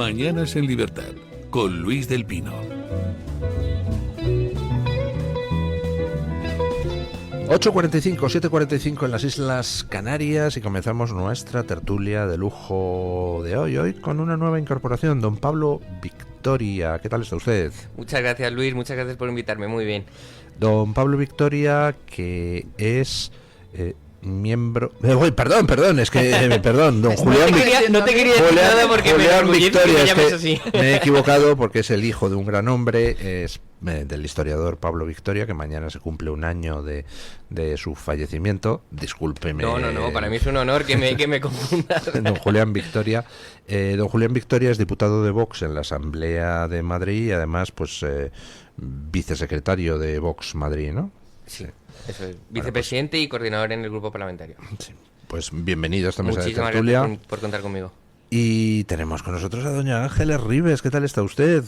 Mañanas en Libertad, con Luis del Pino. 8:45, 7:45 en las Islas Canarias y comenzamos nuestra tertulia de lujo de hoy con una nueva incorporación, don Pablo Victoria. ¿Qué tal está usted? Muchas gracias, Luis, muchas gracias por invitarme, muy bien. Don Pablo Victoria, que es miembro... Perdón, es que... Perdón, don Julián... No te quería decir nada porque Julián Victoria, me llames así. así. Me he equivocado porque es el hijo de un gran hombre, es del historiador Pablo Victoria, que mañana se cumple un año de su fallecimiento. Discúlpeme. No, para mí es un honor que me confunda. Don Julián Victoria. Don Julián Victoria es diputado de Vox en la Asamblea de Madrid y además pues vicesecretario de Vox Madrid, ¿no? Sí, eso es. Vicepresidente y coordinador en el grupo parlamentario. Sí. Pues bienvenido a esta mesa de Muchísimas tertulia. gracias por contar conmigo. Y tenemos con nosotros a doña Ángeles Ribes. ¿Qué tal está usted?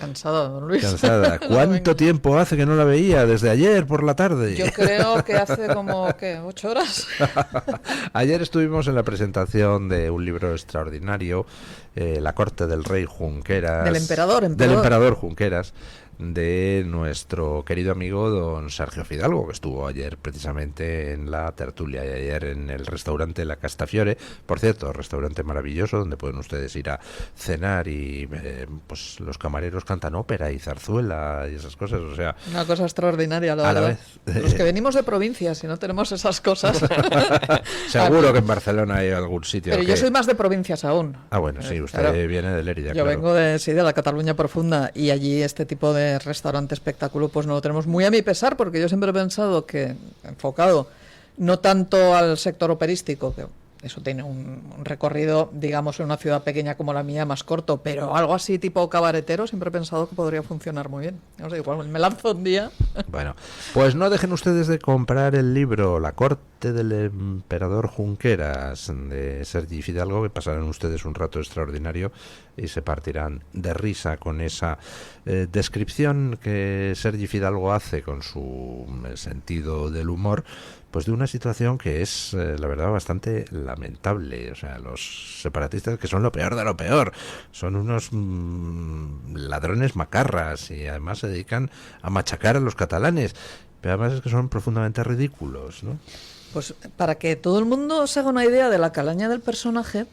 Cansada, don Luis. Cansada. ¿Cuánto tiempo hace que no la veía? Desde ayer por la tarde. Yo creo que hace como, ¿qué? 8 horas. Ayer estuvimos en la presentación de un libro extraordinario, La corte del rey Junqueras. Del emperador. Del emperador Junqueras, de nuestro querido amigo don Sergio Fidalgo, que estuvo ayer precisamente en la tertulia y ayer en el restaurante La Castafiore. Por cierto, restaurante maravilloso donde pueden ustedes ir a cenar y pues los camareros cantan ópera y zarzuela y esas cosas, o sea... Una cosa extraordinaria, la verdad. Los que venimos de provincias y no tenemos esas cosas. Seguro que en Barcelona hay algún sitio. Pero yo soy más de provincias aún. Ah, bueno, sí, usted claro, viene de Lérida. Yo vengo de la Cataluña profunda y allí este tipo de restaurante espectáculo pues no lo tenemos, muy a mi pesar, porque yo siempre he pensado que enfocado no tanto al sector operístico, que eso tiene un recorrido, digamos, en una ciudad pequeña como la mía más corto, pero algo así tipo cabaretero siempre he pensado que podría funcionar muy bien. No sé, igual me lanzo un día. Bueno, pues no dejen ustedes de comprar el libro La corte del emperador Junqueras de Sergi Fidalgo, que pasarán ustedes un rato extraordinario y se partirán de risa con esa descripción que Sergi Fidalgo hace con su sentido del humor, pues de una situación que es, la verdad, bastante lamentable. O sea, los separatistas, que son lo peor de lo peor, son unos ladrones macarras y además se dedican a machacar a los catalanes, pero además es que son profundamente ridículos, ¿no? Pues para que todo el mundo se haga una idea de la calaña del personaje,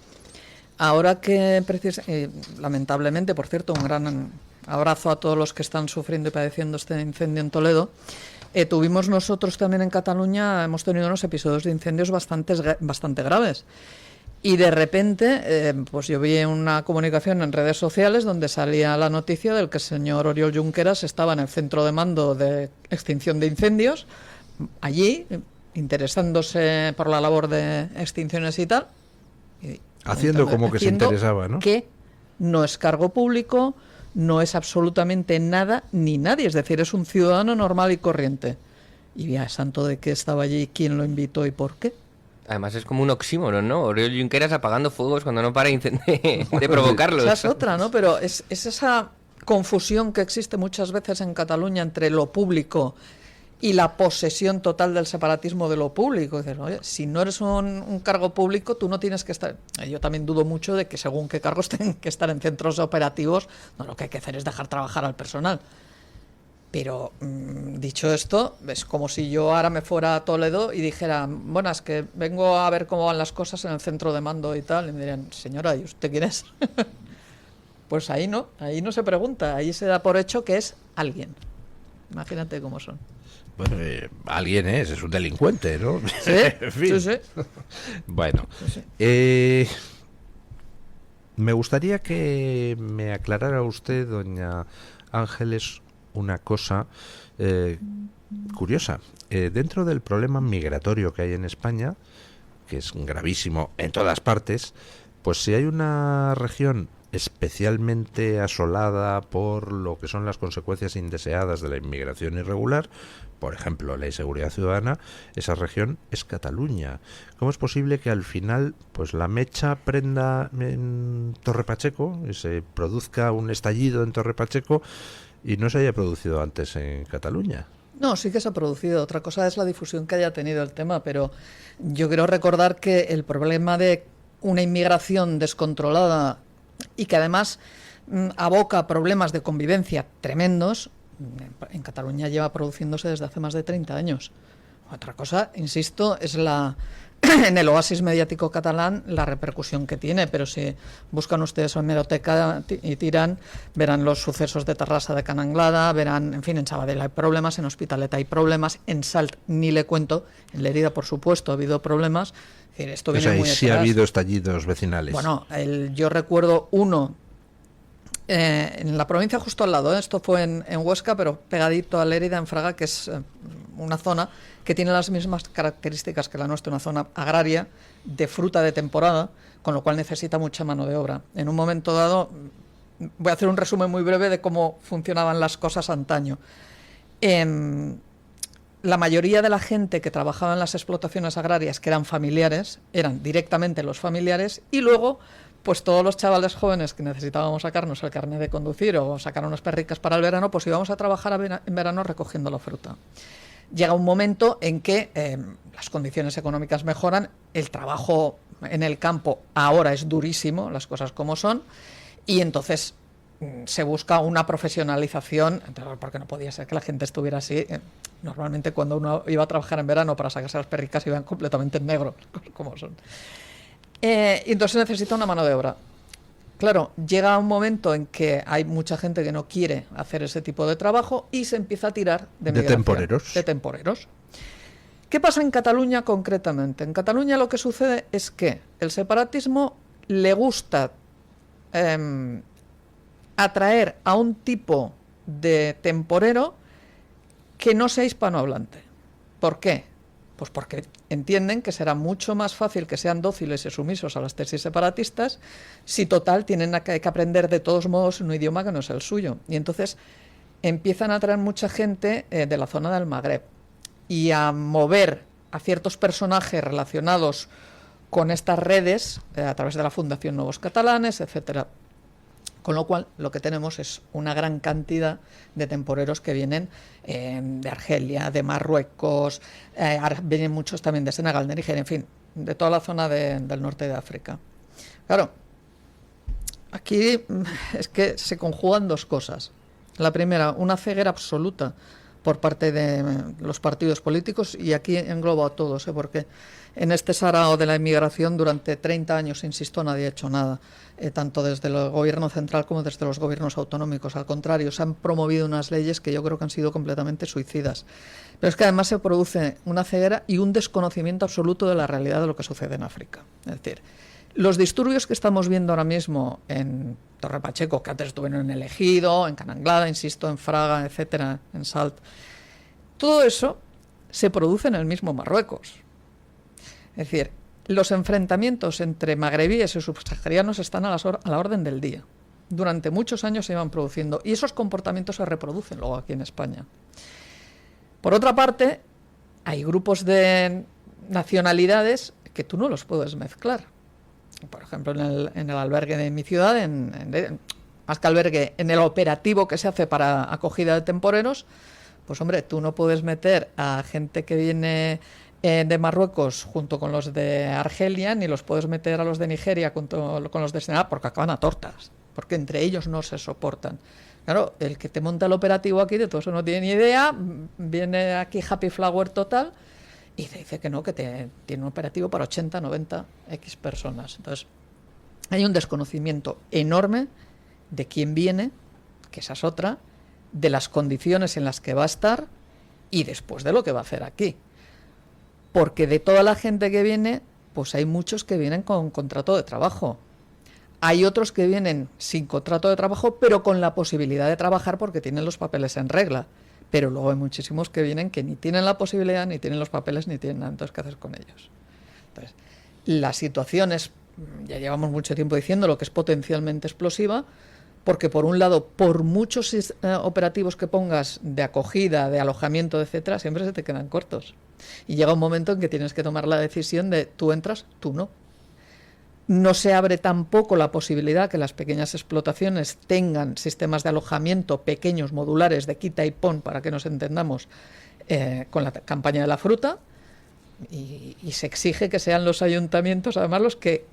ahora que lamentablemente, por cierto, un gran abrazo a todos los que están sufriendo y padeciendo este incendio en Toledo. Tuvimos nosotros también en Cataluña, hemos tenido unos episodios de incendios bastante graves. Y de repente, pues yo vi una comunicación en redes sociales donde salía la noticia del que el señor Oriol Junqueras estaba en el centro de mando de extinción de incendios, allí, interesándose por la labor de extinciones y tal. Haciendo como que se interesaba, ¿no? Que no es cargo público, no es absolutamente nada ni nadie, es decir, es un ciudadano normal y corriente. Y ya, santo de qué estaba allí, quién lo invitó y por qué. Además es como un oxímoron, ¿no? Oriol Junqueras apagando fuegos cuando no para de provocarlos. Esa es otra, ¿no? Pero es esa confusión que existe muchas veces en Cataluña entre lo público y la posesión total del separatismo de lo público. Dices, oye, si no eres un cargo público, tú no tienes que estar... Yo también dudo mucho de que según qué cargos tengan que estar en centros operativos, no, lo que hay que hacer es dejar trabajar al personal. Pero dicho esto, es como si yo ahora me fuera a Toledo y dijera, bueno, es que vengo a ver cómo van las cosas en el centro de mando y tal, y me dirían, señora, ¿y usted quién es? Pues ahí no se pregunta, ahí se da por hecho que es alguien. Imagínate cómo son. Bueno, alguien es un delincuente, ¿no? Sí, en fin. sí. Bueno, Sí. Me gustaría que me aclarara usted, doña Ángeles, una cosa curiosa. Dentro del problema migratorio que hay en España, que es gravísimo en todas partes, pues si hay una región especialmente asolada por lo que son las consecuencias indeseadas de la inmigración irregular, por ejemplo, la inseguridad ciudadana, esa región es Cataluña. ¿Cómo es posible que al final pues la mecha prenda en Torre Pacheco y se produzca un estallido en Torre Pacheco y no se haya producido antes en Cataluña? No, sí que se ha producido. Otra cosa es la difusión que haya tenido el tema, pero yo quiero recordar que el problema de una inmigración descontrolada y que además aboca problemas de convivencia tremendos. En Cataluña lleva produciéndose desde hace más de 30 años. Otra cosa, insisto, es en el oasis mediático catalán la repercusión que tiene, pero si buscan ustedes en hemeroteca y tiran, verán los sucesos de Terrassa, de Cananglada, verán, en fin, en Sabadell hay problemas, en Hospitalet hay problemas, en Salt ni le cuento, en Lérida, por supuesto, ha habido problemas. Es decir, esto viene muy sí ha atrás. habido estallidos vecinales. Bueno, yo recuerdo uno en la provincia justo al lado, esto fue en Huesca, pero pegadito a Lérida, en Fraga, que es una zona que tiene las mismas características que la nuestra, una zona agraria, de fruta de temporada, con lo cual necesita mucha mano de obra. En un momento dado, voy a hacer un resumen muy breve de cómo funcionaban las cosas antaño. La mayoría de la gente que trabajaba en las explotaciones agrarias, que eran familiares, eran directamente los familiares, y luego pues todos los chavales jóvenes que necesitábamos sacarnos el carnet de conducir o sacar unas perricas para el verano, pues íbamos a trabajar en verano recogiendo la fruta. Llega un momento en que las condiciones económicas mejoran, el trabajo en el campo ahora es durísimo, las cosas como son, y entonces se busca una profesionalización, porque no podía ser que la gente estuviera así. Normalmente cuando uno iba a trabajar en verano para sacarse las perricas iban completamente en negro, como son. Y entonces necesita una mano de obra. Claro, llega un momento en que hay mucha gente que no quiere hacer ese tipo de trabajo y se empieza a tirar de temporeros. De temporeros. ¿Qué pasa en Cataluña concretamente? En Cataluña lo que sucede es que el separatismo le gusta atraer a un tipo de temporero que no sea hispanohablante. ¿Por qué? Pues porque entienden que será mucho más fácil que sean dóciles y sumisos a las tesis separatistas si total tienen que aprender de todos modos un idioma que no es el suyo. Y entonces empiezan a traer mucha gente de la zona del Magreb y a mover a ciertos personajes relacionados con estas redes a través de la Fundación Nuevos Catalanes, etcétera. Con lo cual, lo que tenemos es una gran cantidad de temporeros que vienen de Argelia, de Marruecos, vienen muchos también de Senegal, de Nigeria, en fin, de toda la zona del norte de África. Claro, aquí es que se conjugan dos cosas. La primera, una ceguera absoluta por parte de los partidos políticos, y aquí englobo a todos, porque en este sarao de la inmigración durante 30 años, insisto, nadie ha hecho nada, tanto desde el gobierno central como desde los gobiernos autonómicos. Al contrario, se han promovido unas leyes que yo creo que han sido completamente suicidas. Pero es que además se produce una ceguera y un desconocimiento absoluto de la realidad de lo que sucede en África. Es decir, los disturbios que estamos viendo ahora mismo en Torre Pacheco, que antes estuvieron en El Ejido, en Cananglada, insisto, en Fraga, etcétera, en Salt, todo eso se produce en el mismo Marruecos. Es decir, los enfrentamientos entre magrebíes y subsaharianos están a la orden del día. Durante muchos años se iban produciendo y esos comportamientos se reproducen luego aquí en España. Por otra parte, hay grupos de nacionalidades que tú no los puedes mezclar. Por ejemplo, en el albergue de mi ciudad, más que albergue, en el operativo que se hace para acogida de temporeros, pues hombre, tú no puedes meter a gente que viene de Marruecos junto con los de Argelia, ni los puedes meter a los de Nigeria con los de Senegal, porque acaban a tortas, porque entre ellos no se soportan. Claro, el que te monta el operativo aquí de todo eso no tiene ni idea, viene aquí Happy Flower total y te dice que no, que tiene un operativo para 80, 90 X personas. Entonces, hay un desconocimiento enorme de quién viene, que esa es otra, de las condiciones en las que va a estar y después de lo que va a hacer aquí. Porque de toda la gente que viene, pues hay muchos que vienen con contrato de trabajo. Hay otros que vienen sin contrato de trabajo, pero con la posibilidad de trabajar porque tienen los papeles en regla. Pero luego hay muchísimos que vienen que ni tienen la posibilidad, ni tienen los papeles, ni tienen nada. Entonces, ¿qué haces con ellos? Entonces, la situación es, ya llevamos mucho tiempo diciendo, lo que es potencialmente explosiva, porque por un lado, por muchos operativos que pongas de acogida, de alojamiento, etcétera, siempre se te quedan cortos. Y llega un momento en que tienes que tomar la decisión de tú entras, tú no. No se abre tampoco la posibilidad que las pequeñas explotaciones tengan sistemas de alojamiento pequeños, modulares, de quita y pon, para que nos entendamos, con la campaña de la fruta, y se exige que sean los ayuntamientos, además, los que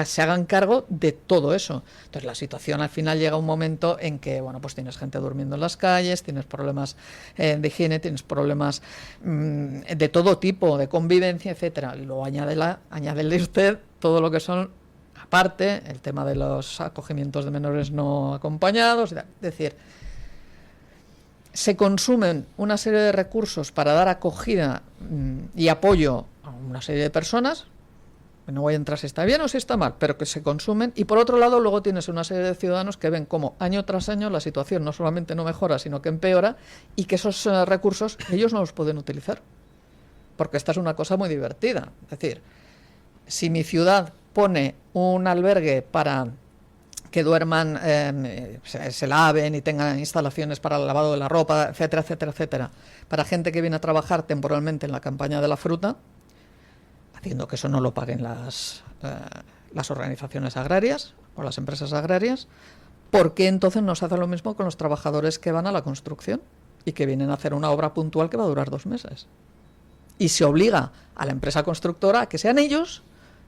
se hagan cargo de todo eso. Entonces la situación al final llega a un momento en que, bueno, pues tienes gente durmiendo en las calles, tienes problemas de higiene, tienes problemas de todo tipo, de convivencia, etcétera. Y luego añádele usted todo lo que son, aparte, el tema de los acogimientos de menores no acompañados. Es decir, se consumen una serie de recursos para dar acogida y apoyo a una serie de personas. No voy a entrar si está bien o si está mal, pero que se consumen. Y por otro lado, luego tienes una serie de ciudadanos que ven cómo año tras año la situación no solamente no mejora, sino que empeora, y que esos recursos ellos no los pueden utilizar. Porque esta es una cosa muy divertida. Es decir, si mi ciudad pone un albergue para que duerman, se laven y tengan instalaciones para el lavado de la ropa, etcétera, etcétera, etcétera, para gente que viene a trabajar temporalmente en la campaña de la fruta, haciendo que eso no lo paguen las organizaciones agrarias o las empresas agrarias, ¿por qué entonces no se hace lo mismo con los trabajadores que van a la construcción y que vienen a hacer una obra puntual que va a durar 2 meses? Y se obliga a la empresa constructora a que sean ellos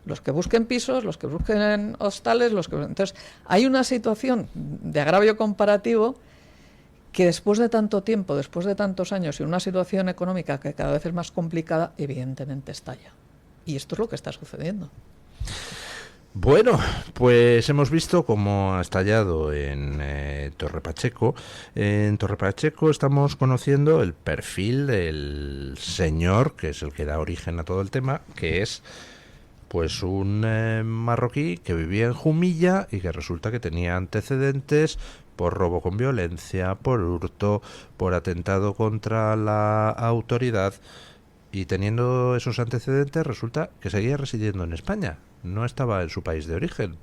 los que busquen pisos, los que busquen hostales, Entonces, hay una situación de agravio comparativo que después de tanto tiempo, después de tantos años y una situación económica que cada vez es más complicada, evidentemente estalla. Y esto es lo que está sucediendo. Bueno, pues hemos visto cómo ha estallado en Torre Pacheco. En Torre Pacheco estamos conociendo el perfil del señor, que es el que da origen a todo el tema, que es pues un marroquí que vivía en Jumilla y que resulta que tenía antecedentes por robo con violencia, por hurto, por atentado contra la autoridad. Y teniendo esos antecedentes, resulta que seguía residiendo en España. No estaba en su país de origen.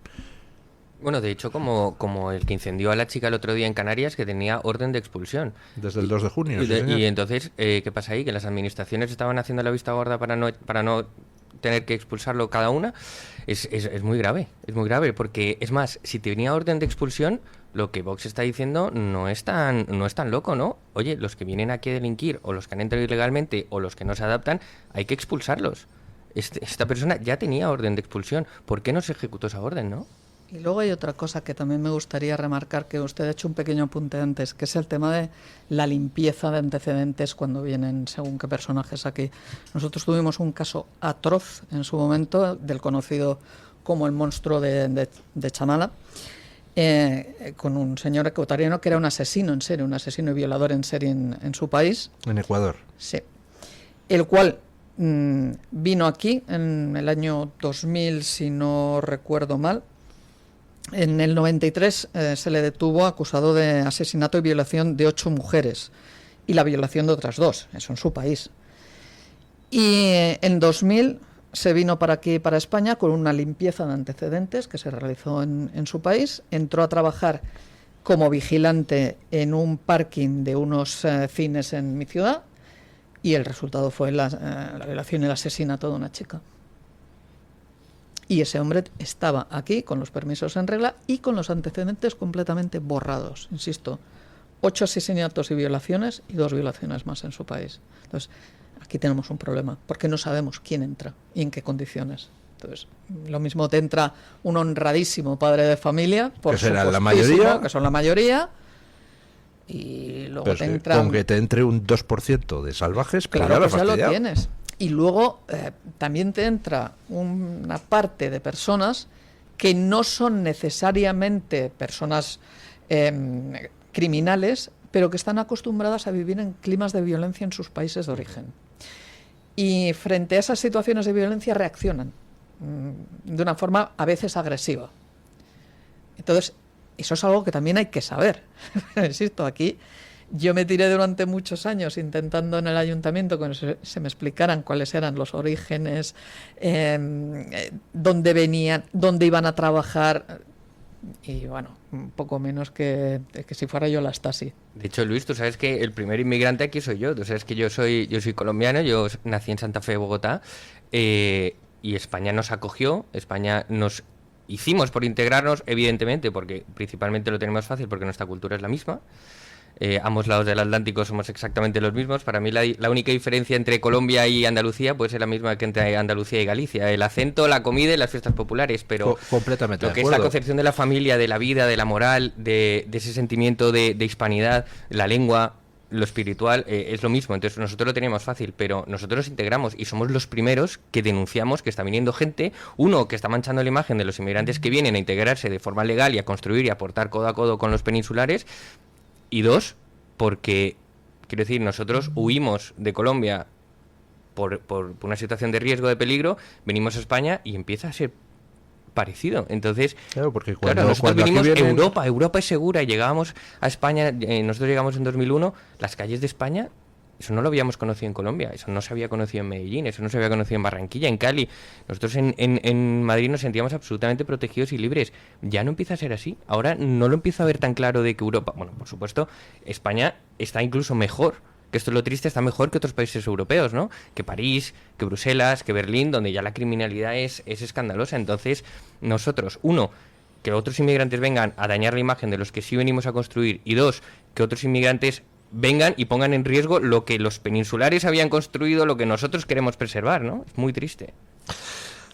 Bueno, de hecho, como el que incendió a la chica el otro día en Canarias, que tenía orden de expulsión. Desde el 2 de junio. Y entonces, ¿qué pasa ahí? Que las administraciones estaban haciendo la vista gorda para no tener que expulsarlo cada una. Es muy grave, porque, es más, si tenía orden de expulsión, lo que Vox está diciendo no es tan loco, ¿no? Oye, los que vienen aquí a delinquir, o los que han entrado ilegalmente, o los que no se adaptan, hay que expulsarlos. Esta persona ya tenía orden de expulsión. ¿Por qué no se ejecutó esa orden, no? Y luego hay otra cosa que también me gustaría remarcar, que usted ha hecho un pequeño apunte antes, que es el tema de la limpieza de antecedentes cuando vienen según qué personajes aquí. Nosotros tuvimos un caso atroz en su momento, del conocido como el monstruo de Chamala, con un señor ecuatoriano que era un asesino en serie, un asesino y violador en serie en su país. En Ecuador. Sí. El cual vino aquí en el año 2000, si no recuerdo mal. En el 93 se le detuvo acusado de asesinato y violación de 8 mujeres y la violación de otras 2, eso en su país. Y en 2000 se vino para aquí, para España, con una limpieza de antecedentes que se realizó en su país. Entró a trabajar como vigilante en un parking de unos cines en mi ciudad y el resultado fue la violación y el asesinato de una chica. Y ese hombre estaba aquí con los permisos en regla y con los antecedentes completamente borrados. Insisto, 8 asesinatos y violaciones y 2 violaciones más en su país. Entonces, aquí tenemos un problema, porque no sabemos quién entra y en qué condiciones. Entonces, lo mismo te entra un honradísimo padre de familia, por que será la mayoría, que son la mayoría, y luego pero te entra... Con que te entre un 2% de salvajes, claro, pues ya lo tienes. Y luego también te entra una parte de personas que no son necesariamente personas criminales, pero que están acostumbradas a vivir en climas de violencia en sus países de origen. Y frente a esas situaciones de violencia reaccionan de una forma a veces agresiva. Entonces, eso es algo que también hay que saber. Insisto, aquí yo me tiré durante muchos años intentando en el ayuntamiento que se me explicaran cuáles eran los orígenes, dónde venían, dónde iban a trabajar, y bueno, un poco menos que si fuera yo la Stasi. De hecho, Luis, tú sabes que el primer inmigrante aquí soy yo. Tú sabes que yo soy colombiano, yo nací en Santa Fe, Bogotá, y España nos acogió, España nos hicimos por integrarnos, evidentemente, porque principalmente lo tenemos fácil porque nuestra cultura es la misma. ambos lados del Atlántico somos exactamente los mismos. Para mí la única diferencia entre Colombia y Andalucía puede ser la misma que entre Andalucía y Galicia. El acento, la comida y las fiestas populares, pero completamente lo que es la concepción de la familia, de la vida, de la moral, de ese sentimiento de hispanidad, la lengua, lo espiritual, es lo mismo. Entonces nosotros lo teníamos fácil, pero nosotros nos integramos y somos los primeros que denunciamos que está viniendo gente, uno, que está manchando la imagen de los inmigrantes que vienen a integrarse de forma legal y a construir y aportar codo a codo con los peninsulares, y dos, porque, quiero decir, nosotros huimos de Colombia por una situación de riesgo, de peligro, venimos a España y empieza a ser parecido. Entonces, claro, porque nosotros vinimos a Europa es segura, y llegábamos a España, nosotros llegamos en 2001, las calles de España, eso no lo habíamos conocido en Colombia, eso no se había conocido en Medellín, eso no se había conocido en Barranquilla, en Cali. Nosotros en Madrid nos sentíamos absolutamente protegidos y libres. Ya no empieza a ser así. Ahora no lo empiezo a ver tan claro de que Europa, bueno, por supuesto, España está incluso mejor, que esto es lo triste, está mejor que otros países europeos, ¿no? Que París, que Bruselas, que Berlín, donde ya la criminalidad es escandalosa. Entonces, nosotros, uno, que otros inmigrantes vengan a dañar la imagen de los que sí venimos a construir, y dos, que otros inmigrantes vengan y pongan en riesgo lo que los peninsulares habían construido, lo que nosotros queremos preservar, ¿no? Es muy triste.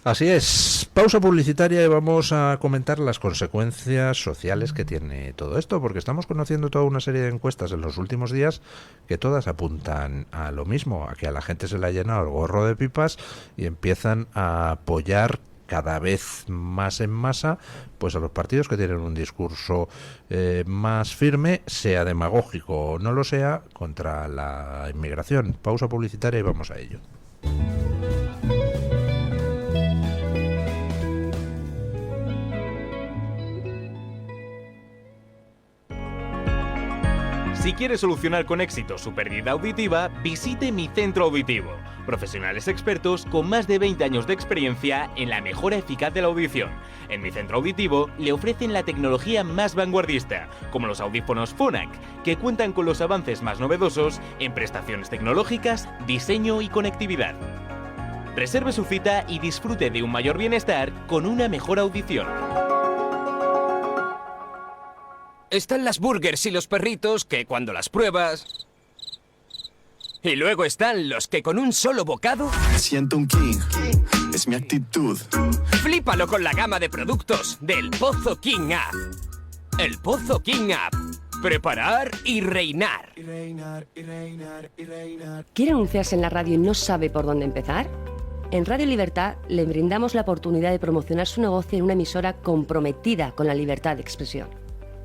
Así es. Pausa publicitaria y vamos a comentar las consecuencias sociales que tiene todo esto, porque estamos conociendo toda una serie de encuestas en los últimos días que todas apuntan a lo mismo, a que a la gente se le ha llenado el gorro de pipas y empiezan a apoyar cada vez más en masa pues a los partidos que tienen un discurso más firme, sea demagógico o no lo sea, contra la inmigración. Pausa publicitaria y vamos a ello. Si quiere solucionar con éxito su pérdida auditiva, visite Mi Centro Auditivo. Profesionales expertos con más de 20 años de experiencia en la mejora eficaz de la audición. En Mi Centro Auditivo le ofrecen la tecnología más vanguardista, como los audífonos Phonak, que cuentan con los avances más novedosos en prestaciones tecnológicas, diseño y conectividad. Reserve su cita y disfrute de un mayor bienestar con una mejor audición. Están las burgers y los perritos que cuando las pruebas... Y luego están los que con un solo bocado... Siento un king, es mi actitud. Flípalo con la gama de productos del Pozo King App. El Pozo King App. Preparar y reinar. ¿Quiere anunciarse en la radio y no sabe por dónde empezar? En Radio Libertad le brindamos la oportunidad de promocionar su negocio en una emisora comprometida con la libertad de expresión.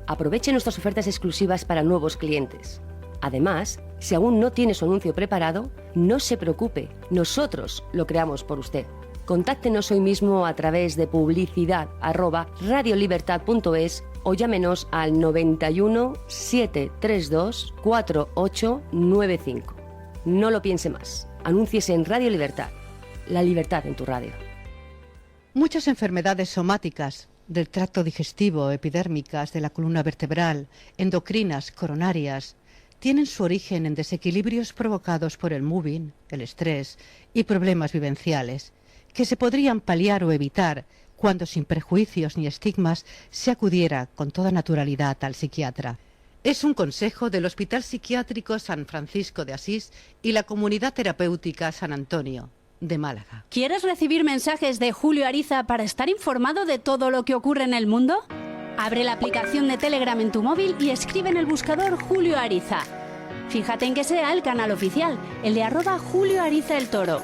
Aproveche nuestras ofertas exclusivas para nuevos clientes. Además, si aún no tiene su anuncio preparado, no se preocupe, nosotros lo creamos por usted. Contáctenos hoy mismo a través de publicidad@radiolibertad.es o llámenos al 91 732 4895. No lo piense más. Anúnciese en Radio Libertad. La libertad en tu radio. Muchas enfermedades somáticas del tracto digestivo, epidérmicas, de la columna vertebral, endocrinas, coronarias, tienen su origen en desequilibrios provocados por el moving, el estrés y problemas vivenciales, que se podrían paliar o evitar cuando sin prejuicios ni estigmas se acudiera con toda naturalidad al psiquiatra. Es un consejo del Hospital Psiquiátrico San Francisco de Asís y la Comunidad Terapéutica San Antonio de Málaga. ¿Quieres recibir mensajes de Julio Ariza para estar informado de todo lo que ocurre en el mundo? Abre la aplicación de Telegram en tu móvil y escribe en el buscador Julio Ariza. Fíjate en que sea el canal oficial, el de @Julio Ariza el Toro.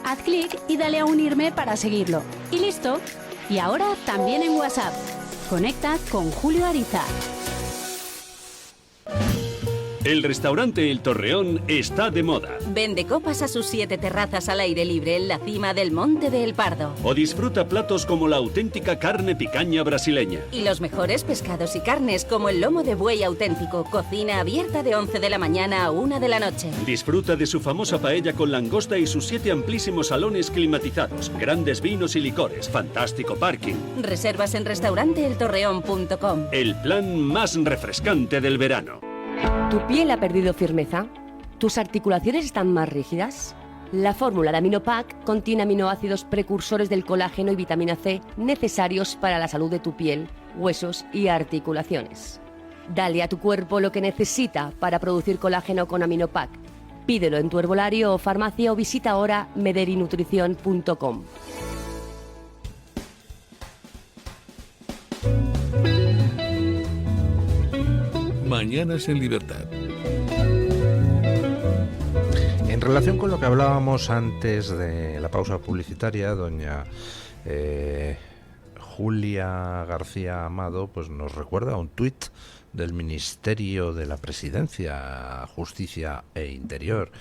Haz clic y dale a unirme para seguirlo. Y listo. Y ahora también en WhatsApp. Conecta con Julio Ariza. El restaurante El Torreón está de moda. Vende copas a sus 7 terrazas al aire libre en la cima del Monte de El Pardo. O disfruta platos como la auténtica carne picaña brasileña. Y los mejores pescados y carnes como el lomo de buey auténtico. Cocina abierta de 11 de la mañana a 1 de la noche. Disfruta de su famosa paella con langosta y sus 7 amplísimos salones climatizados. Grandes vinos y licores. Fantástico parking. Reservas en restauranteeltorreón.com. El plan más refrescante del verano. ¿Tu piel ha perdido firmeza? ¿Tus articulaciones están más rígidas? La fórmula de Aminopac contiene aminoácidos precursores del colágeno y vitamina C necesarios para la salud de tu piel, huesos y articulaciones. Dale a tu cuerpo lo que necesita para producir colágeno con Aminopac. Pídelo en tu herbolario o farmacia o visita ahora mederinutrición.com. Mañanas en Libertad. En relación con lo que hablábamos antes de la pausa publicitaria, doña Julia García Amado pues nos recuerda un tuit del Ministerio de la Presidencia, Justicia e Interior,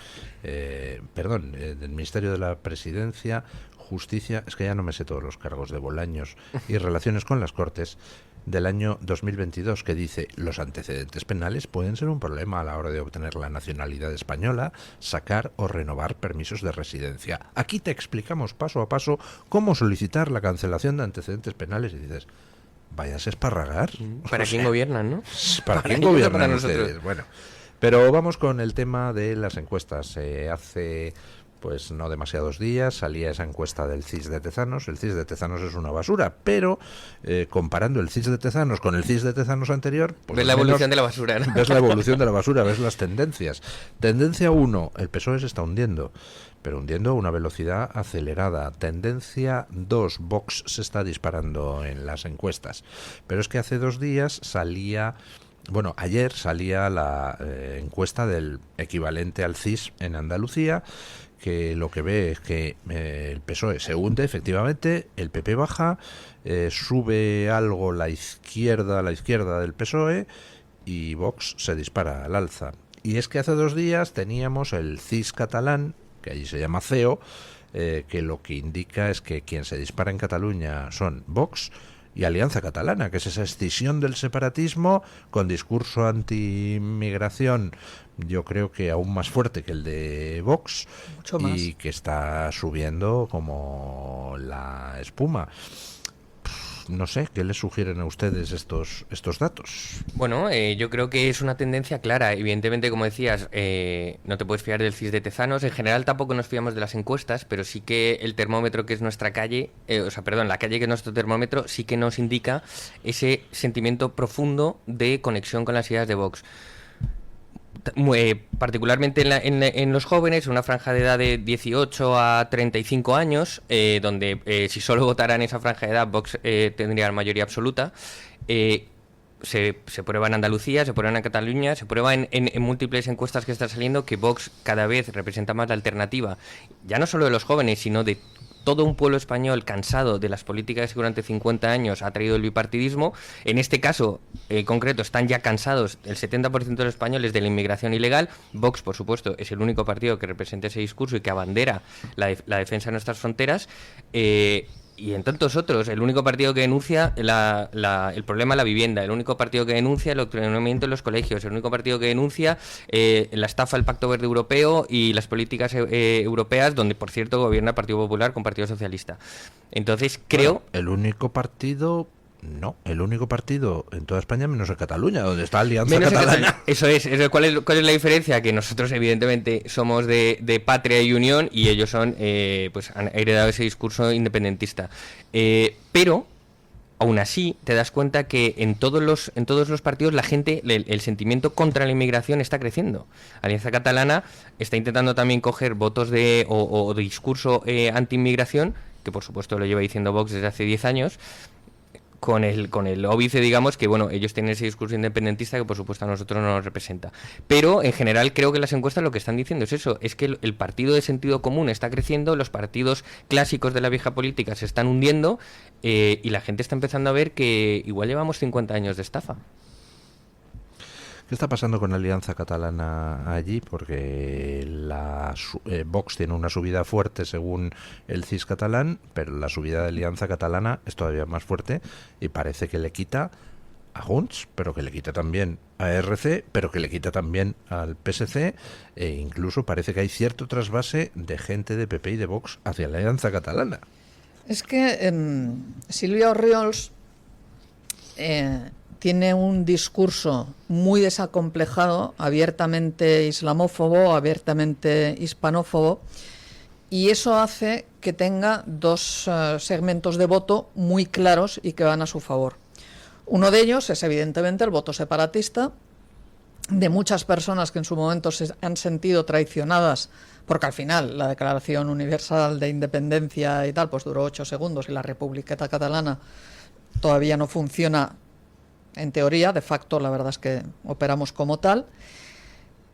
del Ministerio de la Presidencia, Justicia, es que ya no me sé todos los cargos de Bolaños, y Relaciones con las Cortes, del año 2022, que dice: los antecedentes penales pueden ser un problema a la hora de obtener la nacionalidad española, sacar o renovar permisos de residencia. Aquí te explicamos paso a paso cómo solicitar la cancelación de antecedentes penales, y dices: vayas a esparragar. ¿Para quién gobiernan, no? ¿Para quién gobiernan ustedes? Bueno, pero vamos con el tema de las encuestas. Hace pues no demasiados días salía esa encuesta del CIS de Tezanos. El CIS de Tezanos es una basura, pero comparando el CIS de Tezanos con el CIS de Tezanos anterior, pues ves la evolución de la basura, ¿no? Ves la evolución de la basura, ves las tendencias. Tendencia 1, el PSOE se está hundiendo, pero hundiendo a una velocidad acelerada. Tendencia 2, Vox se está disparando en las encuestas. Pero es que hace 2 días salía... Bueno, ayer salía la encuesta del equivalente al CIS en Andalucía, que lo que ve es que el PSOE se hunde, efectivamente, el PP baja, sube algo la izquierda del PSOE, y Vox se dispara al alza. Y es que hace 2 días teníamos el CIS catalán, que allí se llama CEO, que lo que indica es que quien se dispara en Cataluña son Vox y Alianza Catalana, que es esa escisión del separatismo con discurso anti-inmigración, yo creo que aún más fuerte que el de Vox, mucho más, y que está subiendo como la espuma. No sé, ¿qué les sugieren a ustedes estos datos? Bueno, yo creo que es una tendencia clara. Evidentemente, como decías, no te puedes fiar del CIS de Tezanos. En general tampoco nos fiamos de las encuestas, pero sí que el termómetro, que es nuestra calle, la calle que es nuestro termómetro, sí que nos indica ese sentimiento profundo de conexión con las ideas de Vox. Particularmente en los jóvenes, una franja de edad de 18 a 35 años, donde si solo votaran esa franja de edad, Vox tendría la mayoría absoluta. Se prueba en Andalucía, se prueba en Cataluña, se prueba en múltiples encuestas que están saliendo, que Vox cada vez representa más la alternativa, ya no solo de los jóvenes, sino de todo un pueblo español cansado de las políticas que durante 50 años ha traído el bipartidismo. En este caso concreto están ya cansados el 70% de los españoles de la inmigración ilegal. Vox, por supuesto, es el único partido que representa ese discurso y que abandera la defensa de nuestras fronteras. Y en tantos otros, el único partido que denuncia el problema de la vivienda, el único partido que denuncia el adoctrinamiento en los colegios, el único partido que denuncia la estafa del Pacto Verde Europeo y las políticas europeas, donde, por cierto, gobierna el Partido Popular con Partido Socialista. Entonces, creo... Bueno, el único partido en toda España, menos en Cataluña, donde está Alianza Catalana. Eso es. ¿Cuál es la diferencia? Que nosotros, evidentemente, somos de patria y unión, y ellos son, han heredado ese discurso independentista. Pero, aún así, te das cuenta que en todos los partidos la gente, el sentimiento contra la inmigración está creciendo. Alianza Catalana está intentando también coger votos o discurso anti-inmigración, que por supuesto lo lleva diciendo Vox desde hace 10 años, con el óbice, digamos, que bueno, ellos tienen ese discurso independentista que por supuesto a nosotros no nos representa. Pero en general creo que las encuestas lo que están diciendo es eso, es que el partido de sentido común está creciendo, los partidos clásicos de la vieja política se están hundiendo, y la gente está empezando a ver que igual llevamos 50 años de estafa. ¿Qué está pasando con la Alianza Catalana allí? Porque Vox tiene una subida fuerte según el CIS catalán, pero la subida de Alianza Catalana es todavía más fuerte y parece que le quita a Junts, pero que le quita también a RC, pero que le quita también al PSC, e incluso parece que hay cierto trasvase de gente de PP y de Vox hacia la Alianza Catalana. Es que Silvia Orriols tiene un discurso muy desacomplejado, abiertamente islamófobo, abiertamente hispanófobo, y eso hace que tenga 2 segmentos de voto muy claros y que van a su favor. Uno de ellos es evidentemente el voto separatista de muchas personas que en su momento se han sentido traicionadas, porque al final la Declaración Universal de Independencia y tal pues duró 8 segundos y la Republiqueta Catalana todavía no funciona en teoría, de facto la verdad es que operamos como tal.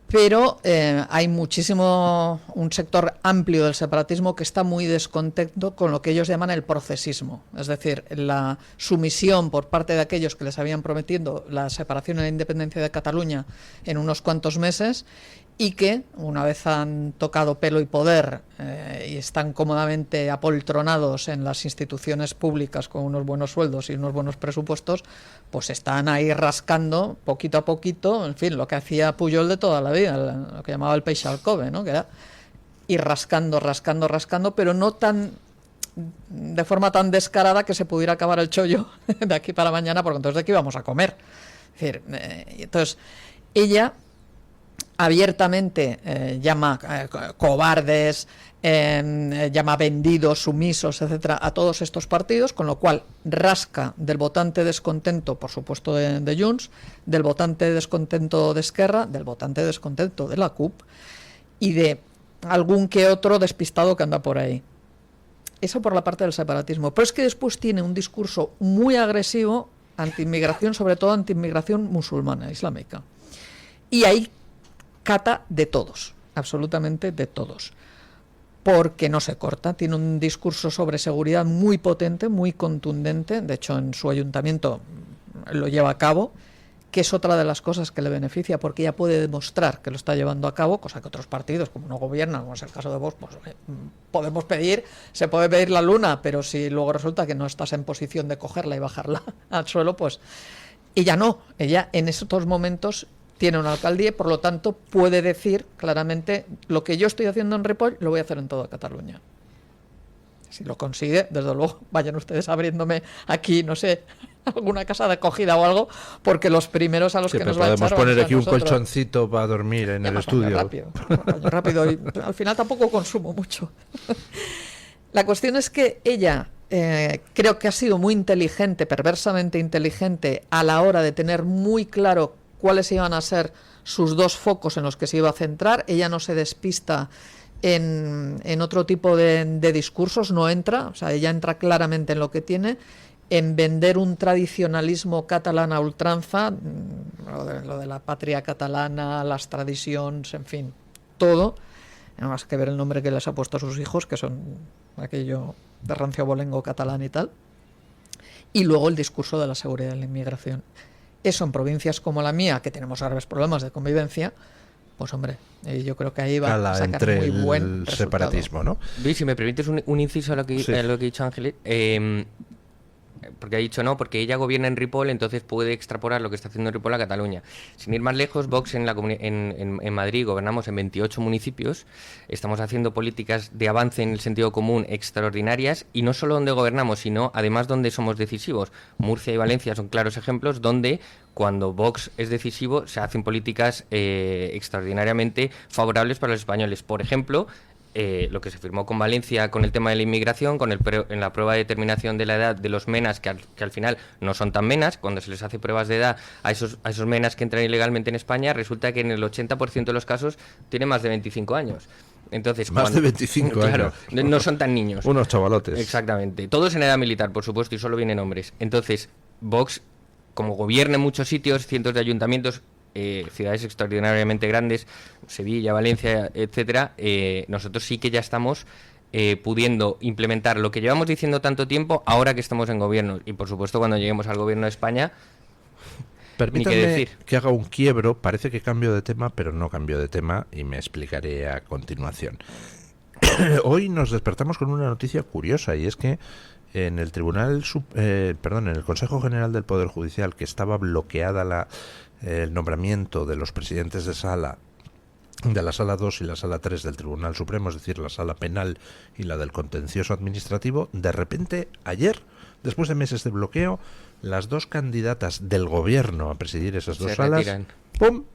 Pero hay un sector amplio del separatismo que está muy descontento con lo que ellos llaman el procesismo, es decir, la sumisión por parte de aquellos que les habían prometido la separación y la independencia de Cataluña en unos cuantos meses y que, una vez han tocado pelo y poder y están cómodamente apoltronados en las instituciones públicas con unos buenos sueldos y unos buenos presupuestos, pues están ahí rascando poquito a poquito, en fin, lo que hacía Pujol de toda la vida, lo que llamaba el peix al cove, ¿no? Que era ir rascando, pero no tan de forma tan descarada que se pudiera acabar el chollo de aquí para mañana, porque entonces de qué íbamos a comer. Es decir, entonces ella abiertamente llama cobardes, llama vendidos, sumisos, etcétera, a todos estos partidos, con lo cual rasca del votante descontento, por supuesto, de Junts, del votante descontento de Esquerra, del votante descontento de la CUP y de algún que otro despistado que anda por ahí. Eso por la parte del separatismo. Pero es que después tiene un discurso muy agresivo anti-inmigración, sobre todo anti-inmigración musulmana, islámica. Y ahí cata de todos, absolutamente de todos, porque no se corta, tiene un discurso sobre seguridad muy potente, muy contundente, de hecho en su ayuntamiento lo lleva a cabo, que es otra de las cosas que le beneficia, porque ella puede demostrar que lo está llevando a cabo, cosa que otros partidos, como no gobiernan, como es el caso de Vox, pues podemos pedir, se puede pedir la luna, pero si luego resulta que no estás en posición de cogerla y bajarla al suelo, pues ella no, ella en estos momentos tiene una alcaldía y por lo tanto puede decir claramente lo que yo estoy haciendo en Ripoll lo voy a hacer en toda Cataluña. Si lo consigue, desde luego, vayan ustedes abriéndome aquí, no sé, alguna casa de acogida o algo, porque los primeros a los que nos va a echar podemos poner aquí un colchoncito para dormir en el estudio. Rápido, y al final tampoco consumo mucho. La cuestión es que ella creo que ha sido muy inteligente, perversamente inteligente, a la hora de tener muy claro cuáles iban a ser sus dos focos en los que se iba a centrar. Ella no se despista en otro tipo de discursos, no entra, o sea, ella entra claramente en lo que tiene, en vender un tradicionalismo catalán a ultranza, lo de la patria catalana, las tradiciones, en fin, todo, nada más que ver el nombre que les ha puesto a sus hijos, que son aquello de rancio abolengo catalán y tal, y luego el discurso de la seguridad de la inmigración. Eso en provincias como la mía, que tenemos graves problemas de convivencia, pues hombre, yo creo que ahí va a sacar entre muy buen el resultado. Separatismo, ¿no? Luis, si me permites un inciso a lo que, Sí. a lo que ha dicho Ángeles, porque ha dicho no, porque ella gobierna en Ripoll, entonces puede extrapolar lo que está haciendo Ripoll a Cataluña. Sin ir más lejos, Vox en Madrid gobernamos en 28 municipios, estamos haciendo políticas de avance en el sentido común extraordinarias, y no solo donde gobernamos, sino además donde somos decisivos. Murcia y Valencia son claros ejemplos donde cuando Vox es decisivo se hacen políticas extraordinariamente favorables para los españoles. Por ejemplo, lo que se firmó con Valencia con el tema de la inmigración, en la prueba de determinación de la edad de los menas, que al final no son tan menas, cuando se les hace pruebas de edad a esos menas que entran ilegalmente en España, resulta que en el 80% de los casos tienen más de 25 años. Entonces, Más de 25 claro, años. no son tan niños. Unos chavalotes. Exactamente. Todos en edad militar, por supuesto, y solo vienen hombres. Entonces, Vox, como gobierna en muchos sitios, cientos de ayuntamientos, ciudades extraordinariamente grandes, Sevilla, Valencia, etcétera, nosotros sí que ya estamos pudiendo implementar lo que llevamos diciendo tanto tiempo ahora que estamos en gobierno, y por supuesto cuando lleguemos al gobierno de España ni qué Permítanme decir. que haga un quiebro, parece que cambio de tema, pero no cambio de tema, y me explicaré a continuación. Hoy nos despertamos con una noticia curiosa, y es que en el en el Consejo General del Poder Judicial, que estaba bloqueada el nombramiento de los presidentes de sala, de la Sala 2 y la Sala 3 del Tribunal Supremo, es decir, la Sala Penal y la del Contencioso Administrativo, de repente, ayer, después de meses de bloqueo, las dos candidatas del gobierno a presidir esas dos salas, ¡pum!,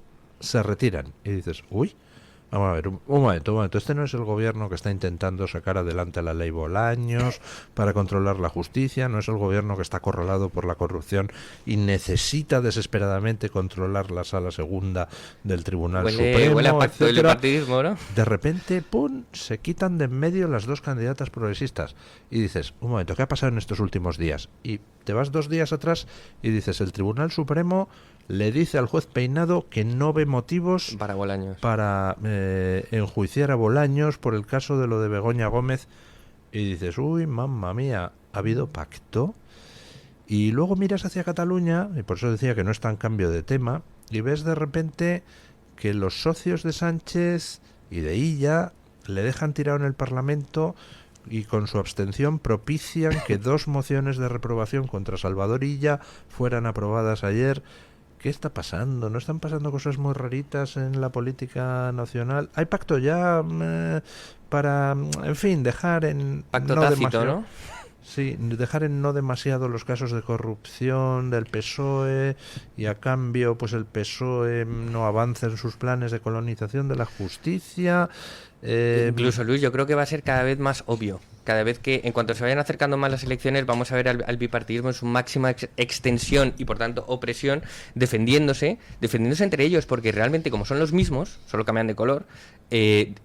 se retiran. Y dices, uy, Vamos a ver, un momento. Este no es el gobierno que está intentando sacar adelante la ley Bolaños para controlar la justicia, no es el gobierno que está acorralado por la corrupción y necesita desesperadamente controlar la sala segunda del Tribunal Supremo, huele a pacto del etcétera. partidismo, ¿no? De repente, ¡pum!, se quitan de en medio las dos candidatas progresistas. Y dices, un momento, ¿qué ha pasado en estos últimos días? Y te vas 2 días atrás y dices, el Tribunal Supremo le dice al juez Peinado que no ve motivos para Bolaños, para enjuiciar a Bolaños por el caso de lo de Begoña Gómez. Y dices, uy, mamma mía, ¿ha habido pacto? Y luego miras hacia Cataluña, y por eso decía que no es tan cambio de tema, y ves de repente que los socios de Sánchez y de Illa le dejan tirado en el Parlamento y con su abstención propician que 2 mociones de reprobación contra Salvador Illa fueran aprobadas ayer. ¿Qué está pasando? ¿No están pasando cosas muy raritas en la política nacional? ¿Hay pacto ya para, en fin, dejar en... Pacto no tácito, demasiado, ¿no? Sí, dejar en no demasiado los casos de corrupción del PSOE y a cambio pues el PSOE no avanza en sus planes de colonización de la justicia? Incluso, Luis, yo creo que va a ser cada vez más obvio. Cada vez que, en cuanto se vayan acercando más las elecciones, vamos a ver al bipartidismo en su máxima extensión y, por tanto, opresión, defendiéndose entre ellos, porque realmente, como son los mismos, solo cambian de color,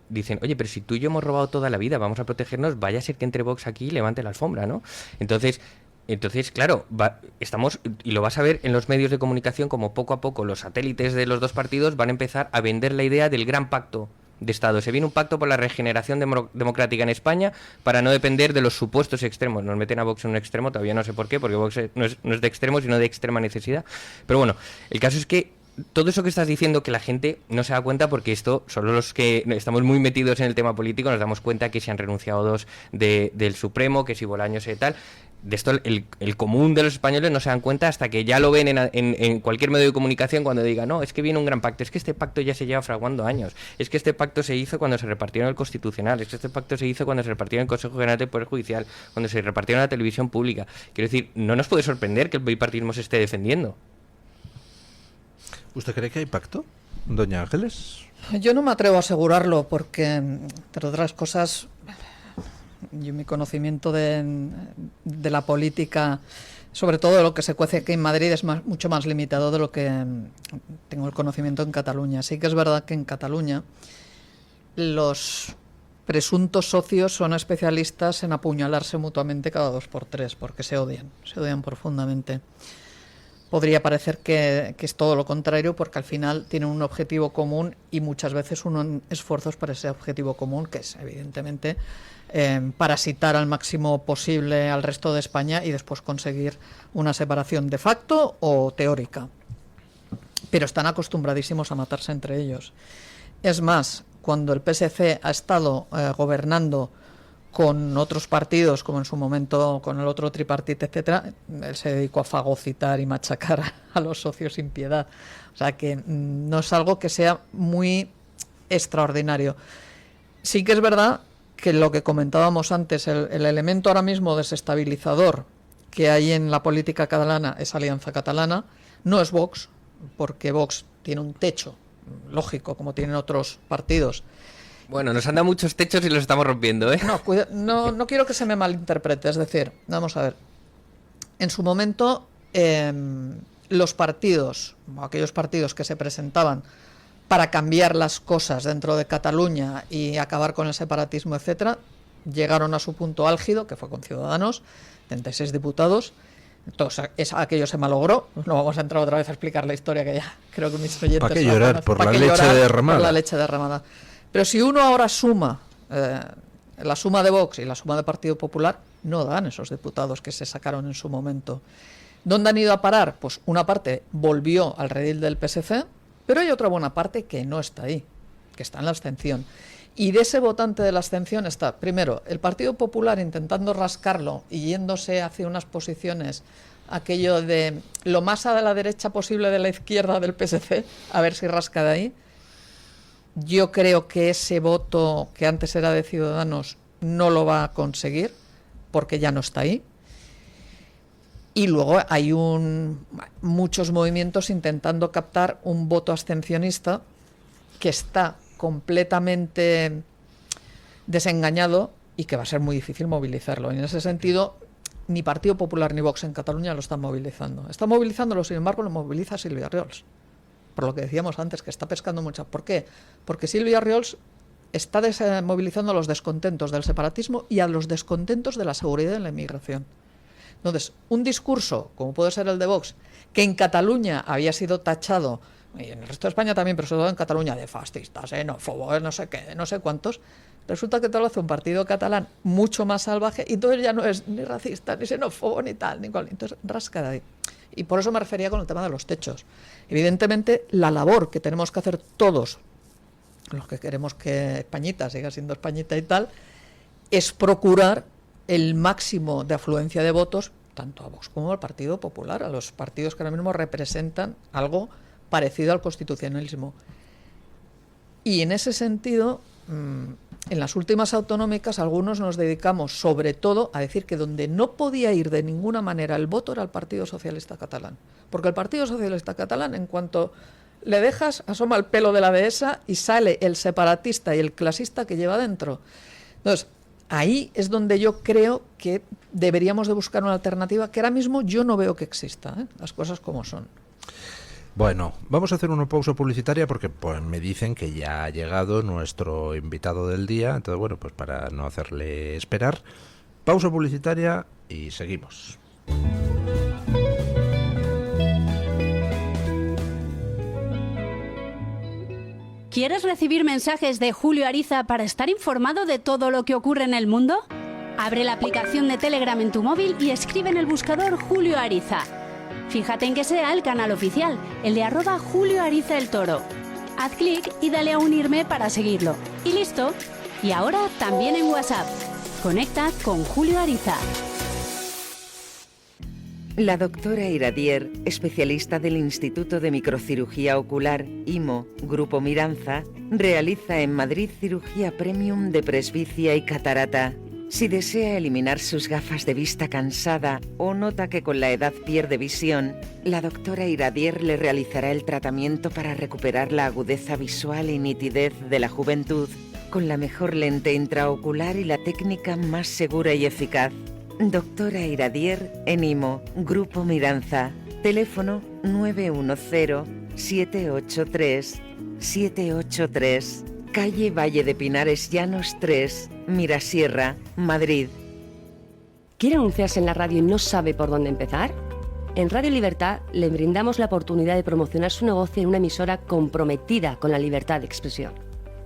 dicen, oye, pero si tú y yo hemos robado toda la vida, vamos a protegernos, vaya a ser que entre Vox aquí y levante la alfombra, ¿no? Entonces, claro, estamos, y lo vas a ver en los medios de comunicación, como poco a poco los satélites de los dos partidos van a empezar a vender la idea del gran pacto de Estado. Se viene un pacto por la regeneración democrática en España para no depender de los supuestos extremos. Nos meten a Vox en un extremo, todavía no sé por qué, porque Vox no es de extremo, sino de extrema necesidad. Pero bueno, el caso es que todo eso que estás diciendo, que la gente no se da cuenta, porque esto, solo los que estamos muy metidos en el tema político, nos damos cuenta que se han renunciado 2 del Supremo, que si Bolaños y tal. De esto el común de los españoles no se dan cuenta hasta que ya lo ven en cualquier medio de comunicación, cuando diga, no, es que viene un gran pacto, es que este pacto ya se lleva fraguando años, es que este pacto se hizo cuando se repartieron el Constitucional, es que este pacto se hizo cuando se repartieron el Consejo General del Poder Judicial, cuando se repartieron la televisión pública. Quiero decir, no nos puede sorprender que el bipartidismo se esté defendiendo. ¿Usted cree que hay pacto, doña Ángeles? Yo no me atrevo a asegurarlo porque, entre otras cosas, yo mi conocimiento de la política, sobre todo de lo que se cuece aquí en Madrid, es mucho más limitado de lo que tengo el conocimiento en Cataluña. Sí que es verdad que en Cataluña los presuntos socios son especialistas en apuñalarse mutuamente cada 2 por 3, porque se odian profundamente. Podría parecer que es todo lo contrario, porque al final tienen un objetivo común y muchas veces unen esfuerzos para ese objetivo común, que es evidentemente parasitar al máximo posible al resto de España y después conseguir una separación de facto o teórica. Pero están acostumbradísimos a matarse entre ellos. Es más, cuando el PSC ha estado gobernando con otros partidos, como en su momento con el otro tripartite, etcétera, él se dedicó a fagocitar y machacar a los socios sin piedad. O sea que no es algo que sea muy extraordinario. Sí que es verdad que lo que comentábamos antes, el elemento ahora mismo desestabilizador que hay en la política catalana es Alianza Catalana, no es Vox, porque Vox tiene un techo lógico, como tienen otros partidos. Bueno, nos han dado muchos techos y los estamos rompiendo, ¿eh? No quiero que se me malinterprete, es decir, vamos a ver, en su momento los partidos, aquellos partidos que se presentaban para cambiar las cosas dentro de Cataluña y acabar con el separatismo, etcétera, llegaron a su punto álgido, que fue con Ciudadanos, 36 diputados. Entonces, aquello se malogró. No vamos a entrar otra vez a explicar la historia, que ya creo que mis oyentes... ¿Para qué llorar por la leche derramada? Por la leche derramada. Pero si uno ahora suma la suma de Vox y la suma de Partido Popular, no dan esos diputados que se sacaron en su momento. ¿Dónde han ido a parar? Pues una parte volvió al redil del PSC, pero hay otra buena parte que no está ahí, que está en la abstención. Y de ese votante de la abstención está, primero, el Partido Popular intentando rascarlo y yéndose hacia unas posiciones, aquello de lo más a la derecha posible de la izquierda del PSC, a ver si rasca de ahí. Yo creo que ese voto que antes era de Ciudadanos no lo va a conseguir, porque ya no está ahí. Y luego hay muchos movimientos intentando captar un voto abstencionista que está completamente desengañado y que va a ser muy difícil movilizarlo. Y en ese sentido, ni Partido Popular ni Vox en Cataluña lo están movilizando. Está movilizándolo, sin embargo, lo moviliza Silvia Riols. Por lo que decíamos antes, que está pescando mucho. ¿Por qué? Porque Silvia Riols está movilizando a los descontentos del separatismo y a los descontentos de la seguridad en la inmigración. Entonces, un discurso, como puede ser el de Vox, que en Cataluña había sido tachado, y en el resto de España también, pero sobre todo en Cataluña, de fascistas, xenófobos, no sé qué, no sé cuántos, resulta que te lo hace un partido catalán mucho más salvaje y entonces ya no es ni racista, ni xenófobo, ni tal, ni cual. Entonces, rasca de ahí. Y por eso me refería con el tema de los techos. Evidentemente, la labor que tenemos que hacer todos, los que queremos que Españita siga siendo Españita y tal, es procurar el máximo de afluencia de votos, tanto a Vox como al Partido Popular, a los partidos que ahora mismo representan algo parecido al constitucionalismo. Y en ese sentido, en las últimas autonómicas, algunos nos dedicamos sobre todo a decir que donde no podía ir de ninguna manera el voto era el Partido Socialista Catalán. Porque el Partido Socialista Catalán, en cuanto le dejas, asoma el pelo de la dehesa y sale el separatista y el clasista que lleva dentro. Entonces, ahí es donde yo creo que deberíamos de buscar una alternativa que ahora mismo yo no veo que exista, las cosas como son. Bueno, vamos a hacer una pausa publicitaria porque pues me dicen que ya ha llegado nuestro invitado del día, entonces bueno, pues para no hacerle esperar, pausa publicitaria y seguimos. ¿Quieres recibir mensajes de Julio Ariza para estar informado de todo lo que ocurre en el mundo? Abre la aplicación de Telegram en tu móvil y escribe en el buscador Julio Ariza. Fíjate en que sea el canal oficial, el de @Julio Ariza el Toro. Haz clic y dale a unirme para seguirlo. Y listo. Y ahora también en WhatsApp. Conecta con Julio Ariza. La doctora Iradier, especialista del Instituto de Microcirugía Ocular, IMO, Grupo Miranza, realiza en Madrid cirugía premium de presbicia y catarata. Si desea eliminar sus gafas de vista cansada o nota que con la edad pierde visión, la doctora Iradier le realizará el tratamiento para recuperar la agudeza visual y nitidez de la juventud con la mejor lente intraocular y la técnica más segura y eficaz. Doctora Iradier en IMO, Grupo Miranza. Teléfono 910-783-783. Calle Valle de Pinares Llanos 3, Mirasierra, Madrid. ¿Quiere anunciarse en la radio y no sabe por dónde empezar? En Radio Libertad le brindamos la oportunidad de promocionar su negocio en una emisora comprometida con la libertad de expresión.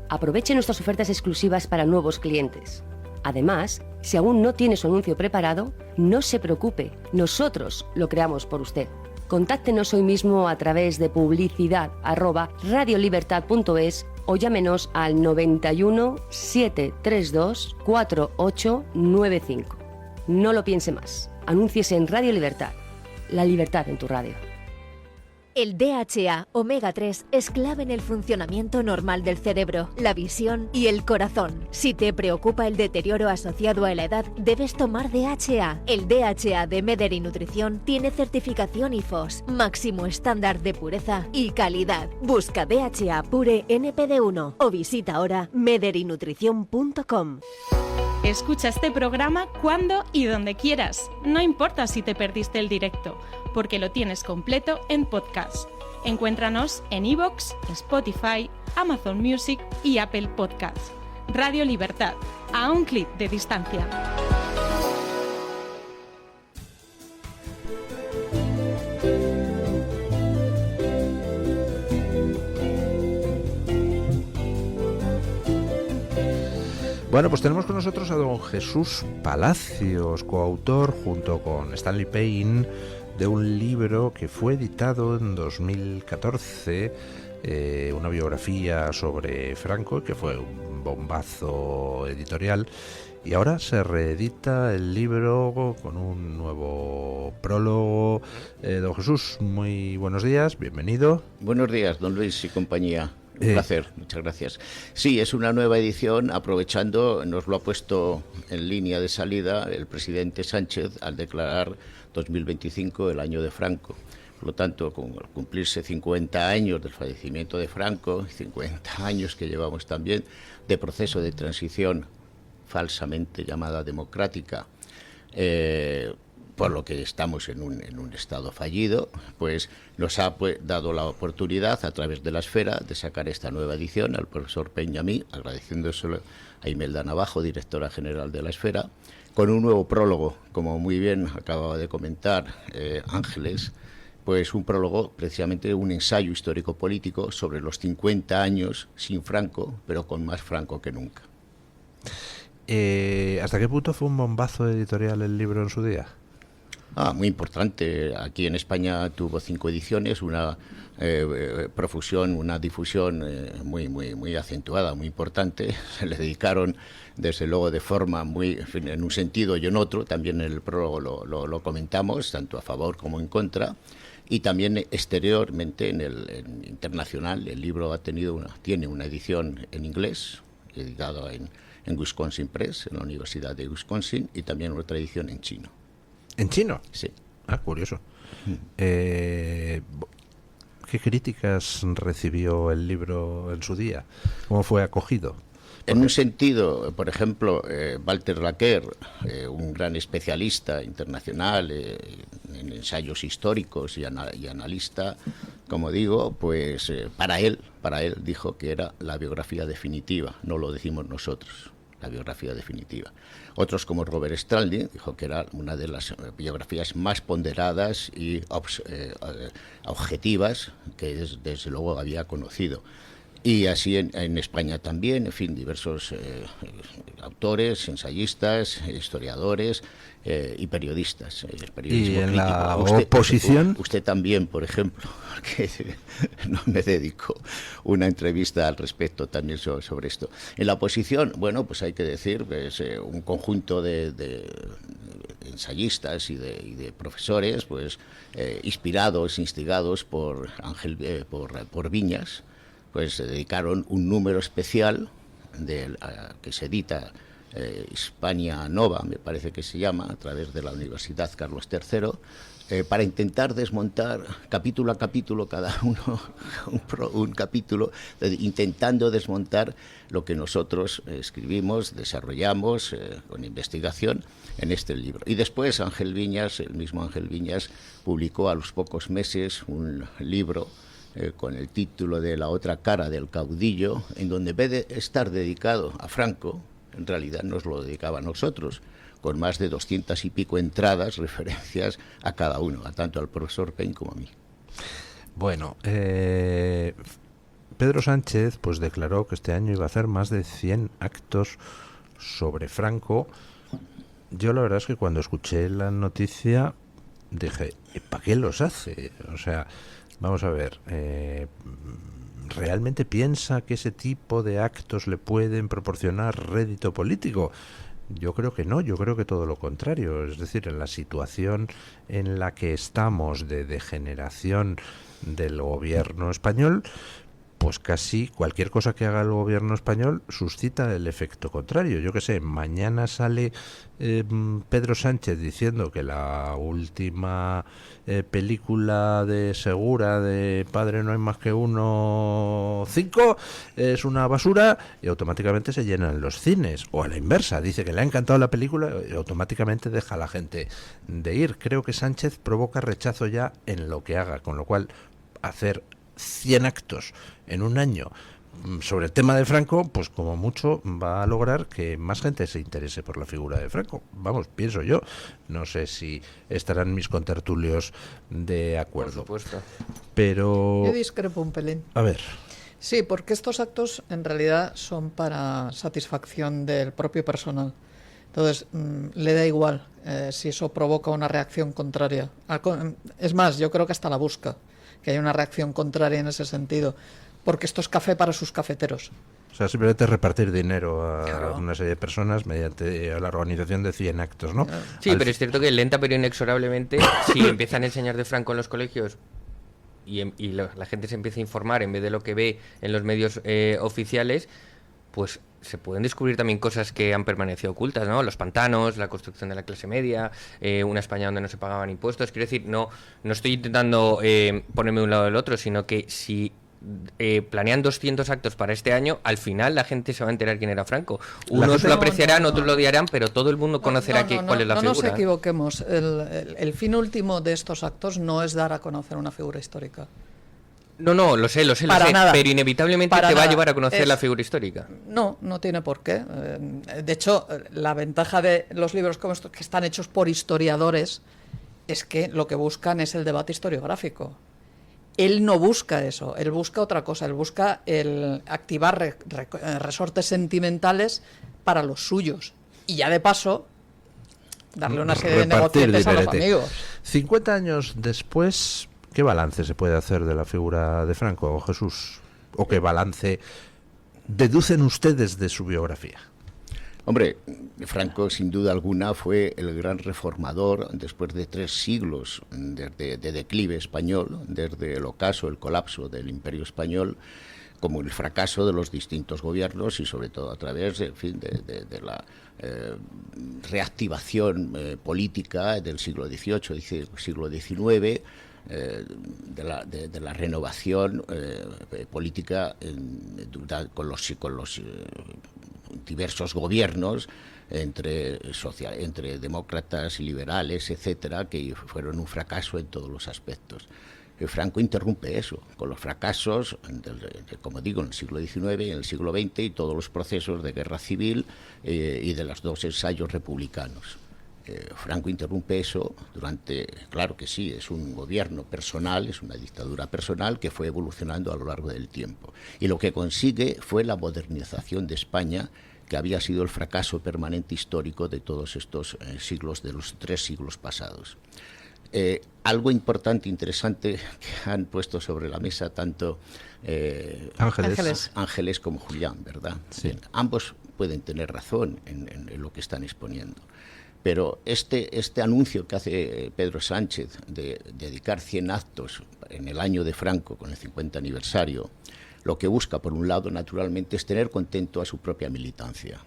Aproveche nuestras ofertas exclusivas para nuevos clientes. Además, si aún no tiene su anuncio preparado, no se preocupe, nosotros lo creamos por usted. Contáctenos hoy mismo a través de publicidad@radiolibertad.es o llámenos al 91 732 4895. No lo piense más. Anúnciese en Radio Libertad. La libertad en tu radio. El DHA omega 3 es clave en el funcionamiento normal del cerebro, la visión y el corazón. Si te preocupa el deterioro asociado a la edad, debes tomar DHA. El DHA de Mederi Nutrición tiene certificación IFOS, máximo estándar de pureza y calidad. Busca DHA Pure NPD1 o visita ahora mederinutrición.com. Escucha este programa cuando y donde quieras. No importa si te perdiste el directo, porque lo tienes completo en podcast. Encuéntranos en iVoox, Spotify, Amazon Music y Apple Podcasts. Radio Libertad, a un clic de distancia. Bueno, pues tenemos con nosotros a don Jesús Palacios, coautor junto con Stanley Payne de un libro que fue editado en 2014, una biografía sobre Franco, que fue un bombazo editorial, y ahora se reedita el libro con un nuevo prólogo. Don Jesús, muy buenos días, bienvenido. Buenos días, don Luis y compañía. Un placer, muchas gracias. Sí, es una nueva edición, aprovechando, nos lo ha puesto en línea de salida el presidente Sánchez al declarar 2025 el año de Franco. Por lo tanto, con cumplirse 50 años del fallecimiento de Franco, 50 años que llevamos también de proceso de transición falsamente llamada democrática, por lo que estamos en un estado fallido, pues nos ha dado la oportunidad a través de La Esfera de sacar esta nueva edición al profesor Peña y a mí, agradeciéndoselo a Imelda Navajo, directora general de La Esfera, con un nuevo prólogo, como muy bien acababa de comentar Ángeles, pues un prólogo, precisamente un ensayo histórico-político sobre los 50 años sin Franco, pero con más Franco que nunca. ¿Hasta qué punto fue un bombazo editorial el libro en su día? Muy importante. Aquí en España tuvo 5 ediciones, una profusión, una difusión muy acentuada, muy importante. Se le dedicaron, desde luego, de forma muy, en un sentido y en otro. También en el prólogo lo comentamos, tanto a favor como en contra. Y también exteriormente, en internacional, el libro tiene una edición en inglés, editado en Wisconsin Press, en la Universidad de Wisconsin, y también otra edición en chino. ¿En chino? Sí. Curioso. ¿Qué críticas recibió el libro en su día? ¿Cómo fue acogido? En un sentido, por ejemplo, Walter Laqueur, un gran especialista internacional en ensayos históricos y analista, como digo, pues para él dijo que era la biografía definitiva, no lo decimos nosotros, la biografía definitiva. Otros, como Robert Stradlin, dijo que era una de las biografías más ponderadas y objetivas que desde luego había conocido. Y así en España también, en fin, diversos autores, ensayistas, historiadores y periodistas. ¿Y en la oposición? Usted también, por ejemplo, que no me dedico una entrevista al respecto también sobre esto. En la oposición, bueno, pues hay que decir que es un conjunto de ensayistas y de profesores, pues inspirados, instigados por Viñas, pues se dedicaron un número especial que se edita Hispania Nova, me parece que se llama, a través de la Universidad Carlos III, para intentar desmontar capítulo a capítulo, cada uno un capítulo, intentando desmontar lo que nosotros escribimos, desarrollamos con investigación en este libro. Y después el mismo Ángel Viñas, publicó a los pocos meses un libro con el título de La otra cara del caudillo, en donde en vez de estar dedicado a Franco, en realidad nos lo dedicaba a nosotros, con más de 200 y pico entradas, referencias a cada uno, tanto al profesor Peña como a mí. Bueno, Pedro Sánchez pues declaró que este año iba a hacer más de 100 actos sobre Franco. Yo la verdad es que cuando escuché la noticia dije, ¿para qué los hace? O sea, vamos a ver, ¿realmente piensa que ese tipo de actos le pueden proporcionar rédito político? Yo creo que no, yo creo que todo lo contrario. Es decir, en la situación en la que estamos de degeneración del gobierno español, pues casi cualquier cosa que haga el gobierno español suscita el efecto contrario. Yo qué sé, mañana sale Pedro Sánchez diciendo que la última película de Segura de Padre no hay más que uno 5 es una basura, y automáticamente se llenan los cines. O a la inversa, dice que le ha encantado la película y automáticamente deja a la gente de ir. Creo que Sánchez provoca rechazo ya en lo que haga, con lo cual hacer 100 actos en un año sobre el tema de Franco, pues como mucho va a lograr que más gente se interese por la figura de Franco. Vamos, pienso yo. No sé si estarán mis contertulios de acuerdo. Por supuesto. Pero yo discrepo un pelín. A ver. Sí, porque estos actos en realidad son para satisfacción del propio personal. Entonces, le da igual si eso provoca una reacción contraria. Es más, yo creo que hasta la busca, que haya una reacción contraria en ese sentido, porque esto es café para sus cafeteros. O sea, simplemente repartir dinero a Claro. una serie de personas mediante la organización de 100 actos, ¿no? Sí, pero es cierto que lenta pero inexorablemente, si empiezan a enseñar de Franco en los colegios y la gente se empieza a informar en vez de lo que ve en los medios oficiales, pues se pueden descubrir también cosas que han permanecido ocultas, ¿no? Los pantanos, la construcción de la clase media, una España donde no se pagaban impuestos. Quiero decir, no estoy intentando ponerme de un lado del otro, sino que si planean 200 actos para este año, al final la gente se va a enterar quién era Franco. Unos lo apreciarán, otros lo odiarán, pero todo el mundo conocerá cuál es la figura. No nos equivoquemos. El fin último de estos actos no es dar a conocer una figura histórica. No, lo sé, Nada. pero inevitablemente te va a llevar a conocer la figura histórica. No tiene por qué. De hecho, la ventaja de los libros como estos, que están hechos por historiadores, es que lo que buscan es el debate historiográfico. Él no busca eso, él busca otra cosa, él busca el activar resortes sentimentales para los suyos. Y ya de paso, darle una serie de negociantes a los amigos. 50 años después, ¿qué balance se puede hacer de la figura de Franco, Jesús? ¿O qué balance deducen ustedes de su biografía? Hombre, Franco sin duda alguna fue el gran reformador después de 3 siglos de declive español, desde el ocaso, el colapso del Imperio Español, como el fracaso de los distintos gobiernos y sobre todo a través, en fin, de la reactivación política del siglo XVIII, siglo XIX, de la renovación política con los diversos gobiernos entre demócratas y liberales, etcétera, que fueron un fracaso en todos los aspectos. Franco interrumpe eso, con los fracasos, como digo, en el siglo XIX y en el siglo XX y todos los procesos de guerra civil y de los 2 ensayos republicanos. Franco interrumpe eso claro que sí, es un gobierno personal, es una dictadura personal que fue evolucionando a lo largo del tiempo. Y lo que consigue fue la modernización de España, que había sido el fracaso permanente histórico de todos estos siglos, de los 3 siglos pasados. Algo importante, interesante, que han puesto sobre la mesa tanto Ángeles como Julián, ¿verdad? Sí. Ambos pueden tener razón en lo que están exponiendo. Pero este anuncio que hace Pedro Sánchez de dedicar 100 actos en el año de Franco, con el 50 aniversario, lo que busca, por un lado, naturalmente, es tener contento a su propia militancia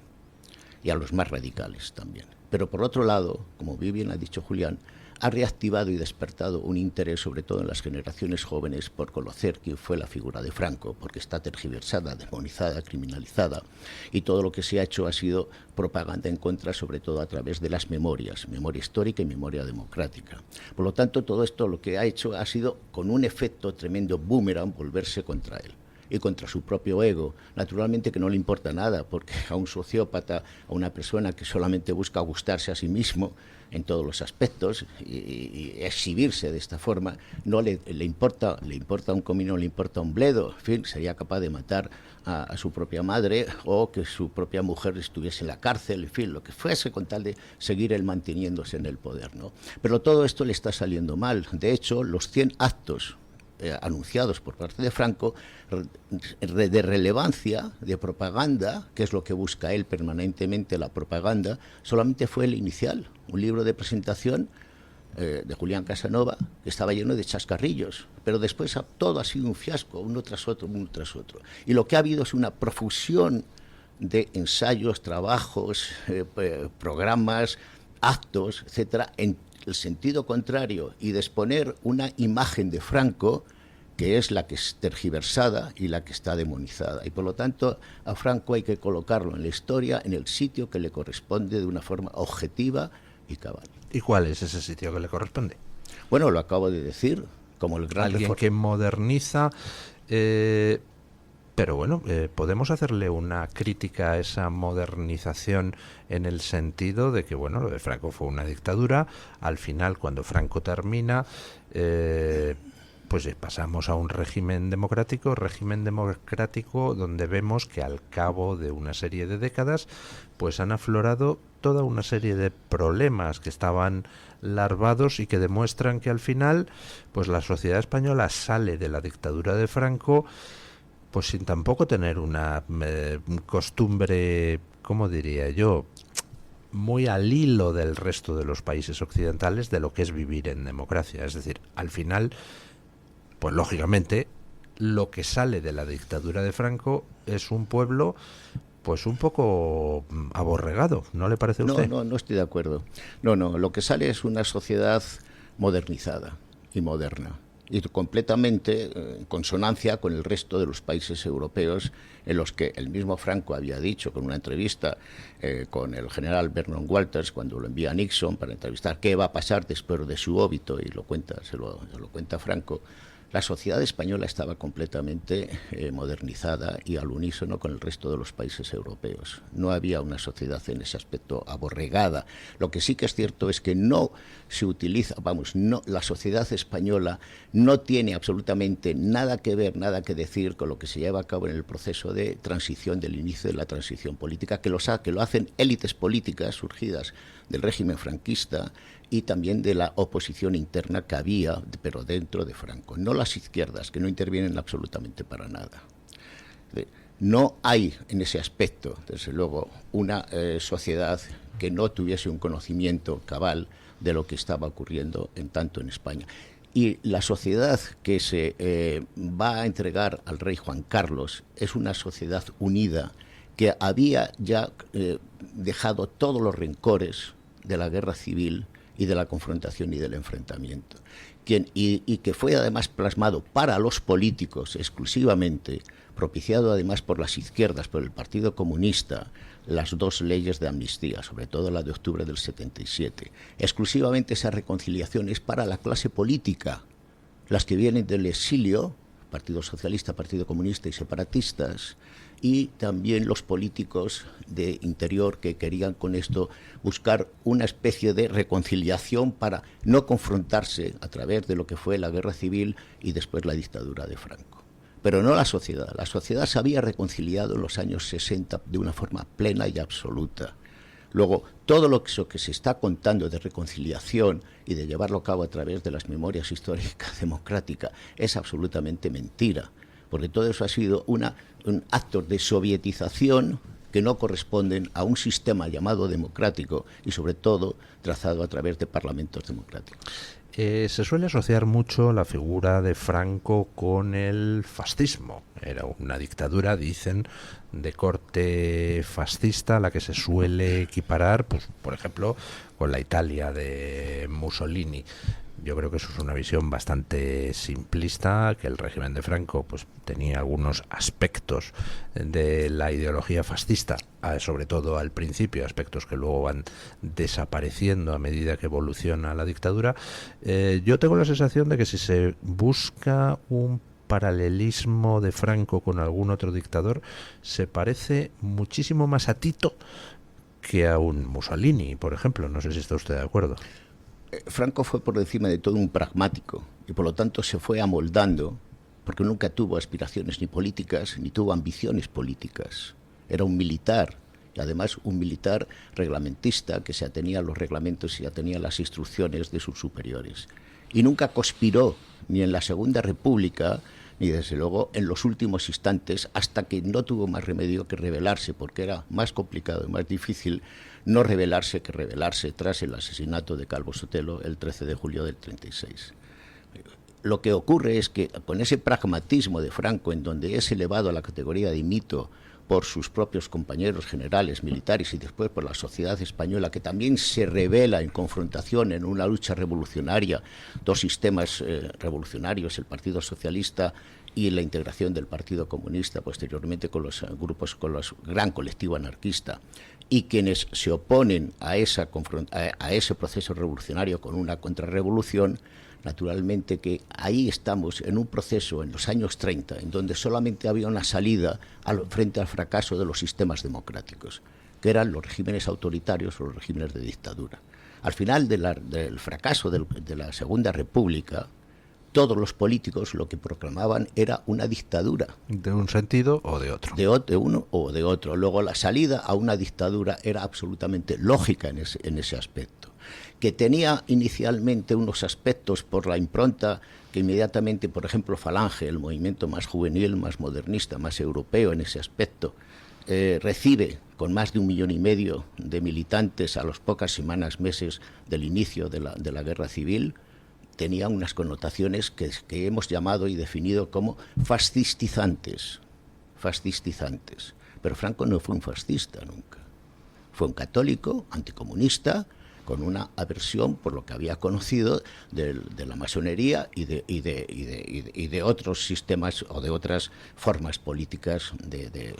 y a los más radicales también. Pero por otro lado, como bien ha dicho Julián, ha reactivado y despertado un interés, sobre todo en las generaciones jóvenes, por conocer quién fue la figura de Franco, porque está tergiversada, demonizada, criminalizada, y todo lo que se ha hecho ha sido propaganda en contra, sobre todo a través de las memorias, memoria histórica y memoria democrática. Por lo tanto, todo esto lo que ha hecho ha sido, con un efecto tremendo boomerang, volverse contra él y contra su propio ego. Naturalmente que no le importa nada, porque a un sociópata, a una persona que solamente busca gustarse a sí mismo en todos los aspectos y exhibirse de esta forma, no le importa un comino, le importa un bledo. En fin, sería capaz de matar a su propia madre o que su propia mujer estuviese en la cárcel, en fin, lo que fuese, con tal de seguir él manteniéndose en el poder, ¿no? Pero todo esto le está saliendo mal. De hecho, los 100 actos anunciados por parte de Franco de relevancia, de propaganda, que es lo que busca él permanentemente, la propaganda, solamente fue el inicial, un libro de presentación de Julián Casanova, que estaba lleno de chascarrillos, pero después todo ha sido un fiasco, uno tras otro. Y lo que ha habido es una profusión de ensayos, trabajos, programas, actos, etcétera, en el sentido contrario, y de exponer una imagen de Franco que es la que es tergiversada y la que está demonizada. Y por lo tanto, a Franco hay que colocarlo en la historia, en el sitio que le corresponde de una forma objetiva y cabal. ¿Y cuál es ese sitio que le corresponde? Bueno, lo acabo de decir, como el gran alguien que moderniza, pero bueno, podemos hacerle una crítica a esa modernización en el sentido de que, bueno, lo de Franco fue una dictadura. Al final, cuando Franco termina, pues pasamos a un régimen democrático donde vemos que al cabo de una serie de décadas pues han aflorado toda una serie de problemas que estaban larvados y que demuestran que al final pues la sociedad española sale de la dictadura de Franco pues sin tampoco tener una costumbre, ¿cómo diría yo?, muy al hilo del resto de los países occidentales de lo que es vivir en democracia. Es decir, al final, pues lógicamente, lo que sale de la dictadura de Franco es un pueblo pues un poco aborregado, ¿no le parece a usted? No estoy de acuerdo. No, lo que sale es una sociedad modernizada y moderna, y completamente en consonancia con el resto de los países europeos, en los que el mismo Franco había dicho con una entrevista con el general Vernon Walters, cuando lo envía a Nixon para entrevistar qué va a pasar después de su óbito, y se lo cuenta Franco. La sociedad española estaba completamente modernizada y al unísono con el resto de los países europeos. No había una sociedad en ese aspecto aborregada. Lo que sí que es cierto es que no se utiliza, la sociedad española no tiene absolutamente nada que ver, nada que decir con lo que se lleva a cabo en el proceso de transición, del inicio de la transición política, que lo hacen élites políticas surgidas del régimen franquista y también de la oposición interna que había, pero dentro de Franco. No las izquierdas, que no intervienen absolutamente para nada. No hay en ese aspecto, desde luego, una sociedad que no tuviese un conocimiento cabal de lo que estaba ocurriendo tanto en España. Y la sociedad que se va a entregar al rey Juan Carlos es una sociedad unida que había ya dejado todos los rencores de la guerra civil y de la confrontación y del enfrentamiento, y que fue además plasmado para los políticos exclusivamente, propiciado además por las izquierdas, por el Partido Comunista, las dos leyes de amnistía, sobre todo la de octubre del 77. Exclusivamente esa reconciliación es para la clase política, las que vienen del exilio, Partido Socialista, Partido Comunista y separatistas, y también los políticos de interior que querían con esto buscar una especie de reconciliación para no confrontarse a través de lo que fue la guerra civil y después la dictadura de Franco. Pero no la sociedad. La sociedad se había reconciliado en los años 60 de una forma plena y absoluta. Luego, todo lo que se está contando de reconciliación y de llevarlo a cabo a través de las memorias históricas democráticas es absolutamente mentira, porque todo eso ha sido un acto de sovietización que no corresponden a un sistema llamado democrático y sobre todo trazado a través de parlamentos democráticos. Se suele asociar mucho la figura de Franco con el fascismo. Era una dictadura, dicen, de corte fascista, a la que se suele equiparar, pues, por ejemplo, con la Italia de Mussolini. Yo creo que eso es una visión bastante simplista, que el régimen de Franco pues tenía algunos aspectos de la ideología fascista, sobre todo al principio, aspectos que luego van desapareciendo a medida que evoluciona la dictadura. Yo tengo la sensación de que si se busca un paralelismo de Franco con algún otro dictador, se parece muchísimo más a Tito que a un Mussolini, por ejemplo. No sé si está usted de acuerdo. Franco fue por encima de todo un pragmático y por lo tanto se fue amoldando, porque nunca tuvo aspiraciones ni políticas ni tuvo ambiciones políticas. Era un militar, y además un militar reglamentista que se atenía a los reglamentos y se atenía a las instrucciones de sus superiores. Y nunca conspiró ni en la Segunda República ni desde luego en los últimos instantes, hasta que no tuvo más remedio que rebelarse, porque era más complicado y más difícil no rebelarse que rebelarse tras el asesinato de Calvo Sotelo el 13 de julio del 36. Lo que ocurre es que con ese pragmatismo de Franco, en donde es elevado a la categoría de mito por sus propios compañeros generales militares y después por la sociedad española, que también se revela en confrontación en una lucha revolucionaria, dos sistemas revolucionarios, el Partido Socialista y la integración del Partido Comunista, posteriormente con los grupos, con los gran colectivo anarquista, y quienes se oponen a ese proceso revolucionario con una contrarrevolución. Naturalmente que ahí estamos en un proceso en los años 30 en donde solamente había una salida frente al fracaso de los sistemas democráticos, que eran los regímenes autoritarios o los regímenes de dictadura. Al final del fracaso de la Segunda República, todos los políticos lo que proclamaban era una dictadura. ¿De un sentido o de otro? De uno o de otro. Luego la salida a una dictadura era absolutamente lógica en ese aspecto, que tenía inicialmente unos aspectos por la impronta que inmediatamente, por ejemplo, Falange, el movimiento más juvenil, más modernista, más europeo en ese aspecto, recibe con más de 1,5 millones de militantes a las pocas semanas, meses del inicio de la guerra civil, tenía unas connotaciones que hemos llamado y definido como fascistizantes. Pero Franco no fue un fascista nunca. Fue un católico, anticomunista, con una aversión por lo que había conocido de la masonería y de otros sistemas o de otras formas políticas de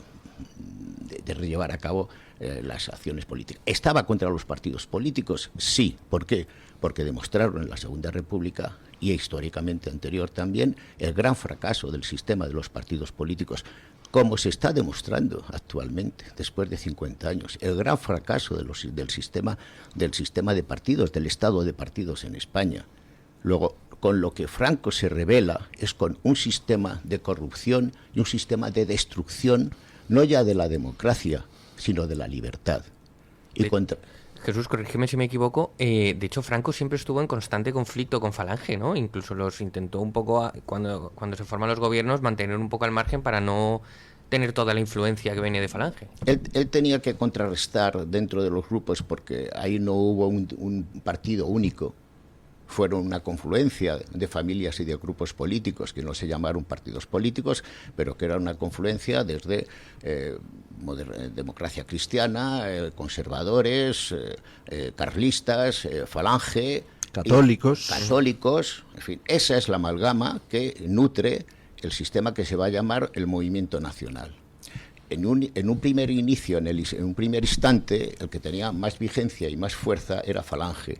llevar a cabo las acciones políticas. ¿Estaba contra los partidos políticos? Sí. ¿Por qué? Porque demostraron en la Segunda República y históricamente anterior también el gran fracaso del sistema de los partidos políticos, como se está demostrando actualmente, después de 50 años, el gran fracaso del sistema de partidos, del estado de partidos en España. Luego, con lo que Franco se revela es con un sistema de corrupción y un sistema de destrucción, no ya de la democracia, sino de la libertad. Jesús, corrígeme si me equivoco, de hecho Franco siempre estuvo en constante conflicto con Falange, ¿no? Incluso los intentó un poco, cuando se forman los gobiernos, mantener un poco al margen para no tener toda la influencia que venía de Falange. Él tenía que contrarrestar dentro de los grupos porque ahí no hubo un partido único. Fueron una confluencia de familias y de grupos políticos que no se llamaron partidos políticos, pero que era una confluencia desde democracia cristiana, conservadores, carlistas, Falange, católicos, en fin, esa es la amalgama que nutre el sistema que se va a llamar el movimiento nacional. En un primer inicio, en un primer instante, el que tenía más vigencia y más fuerza era Falange.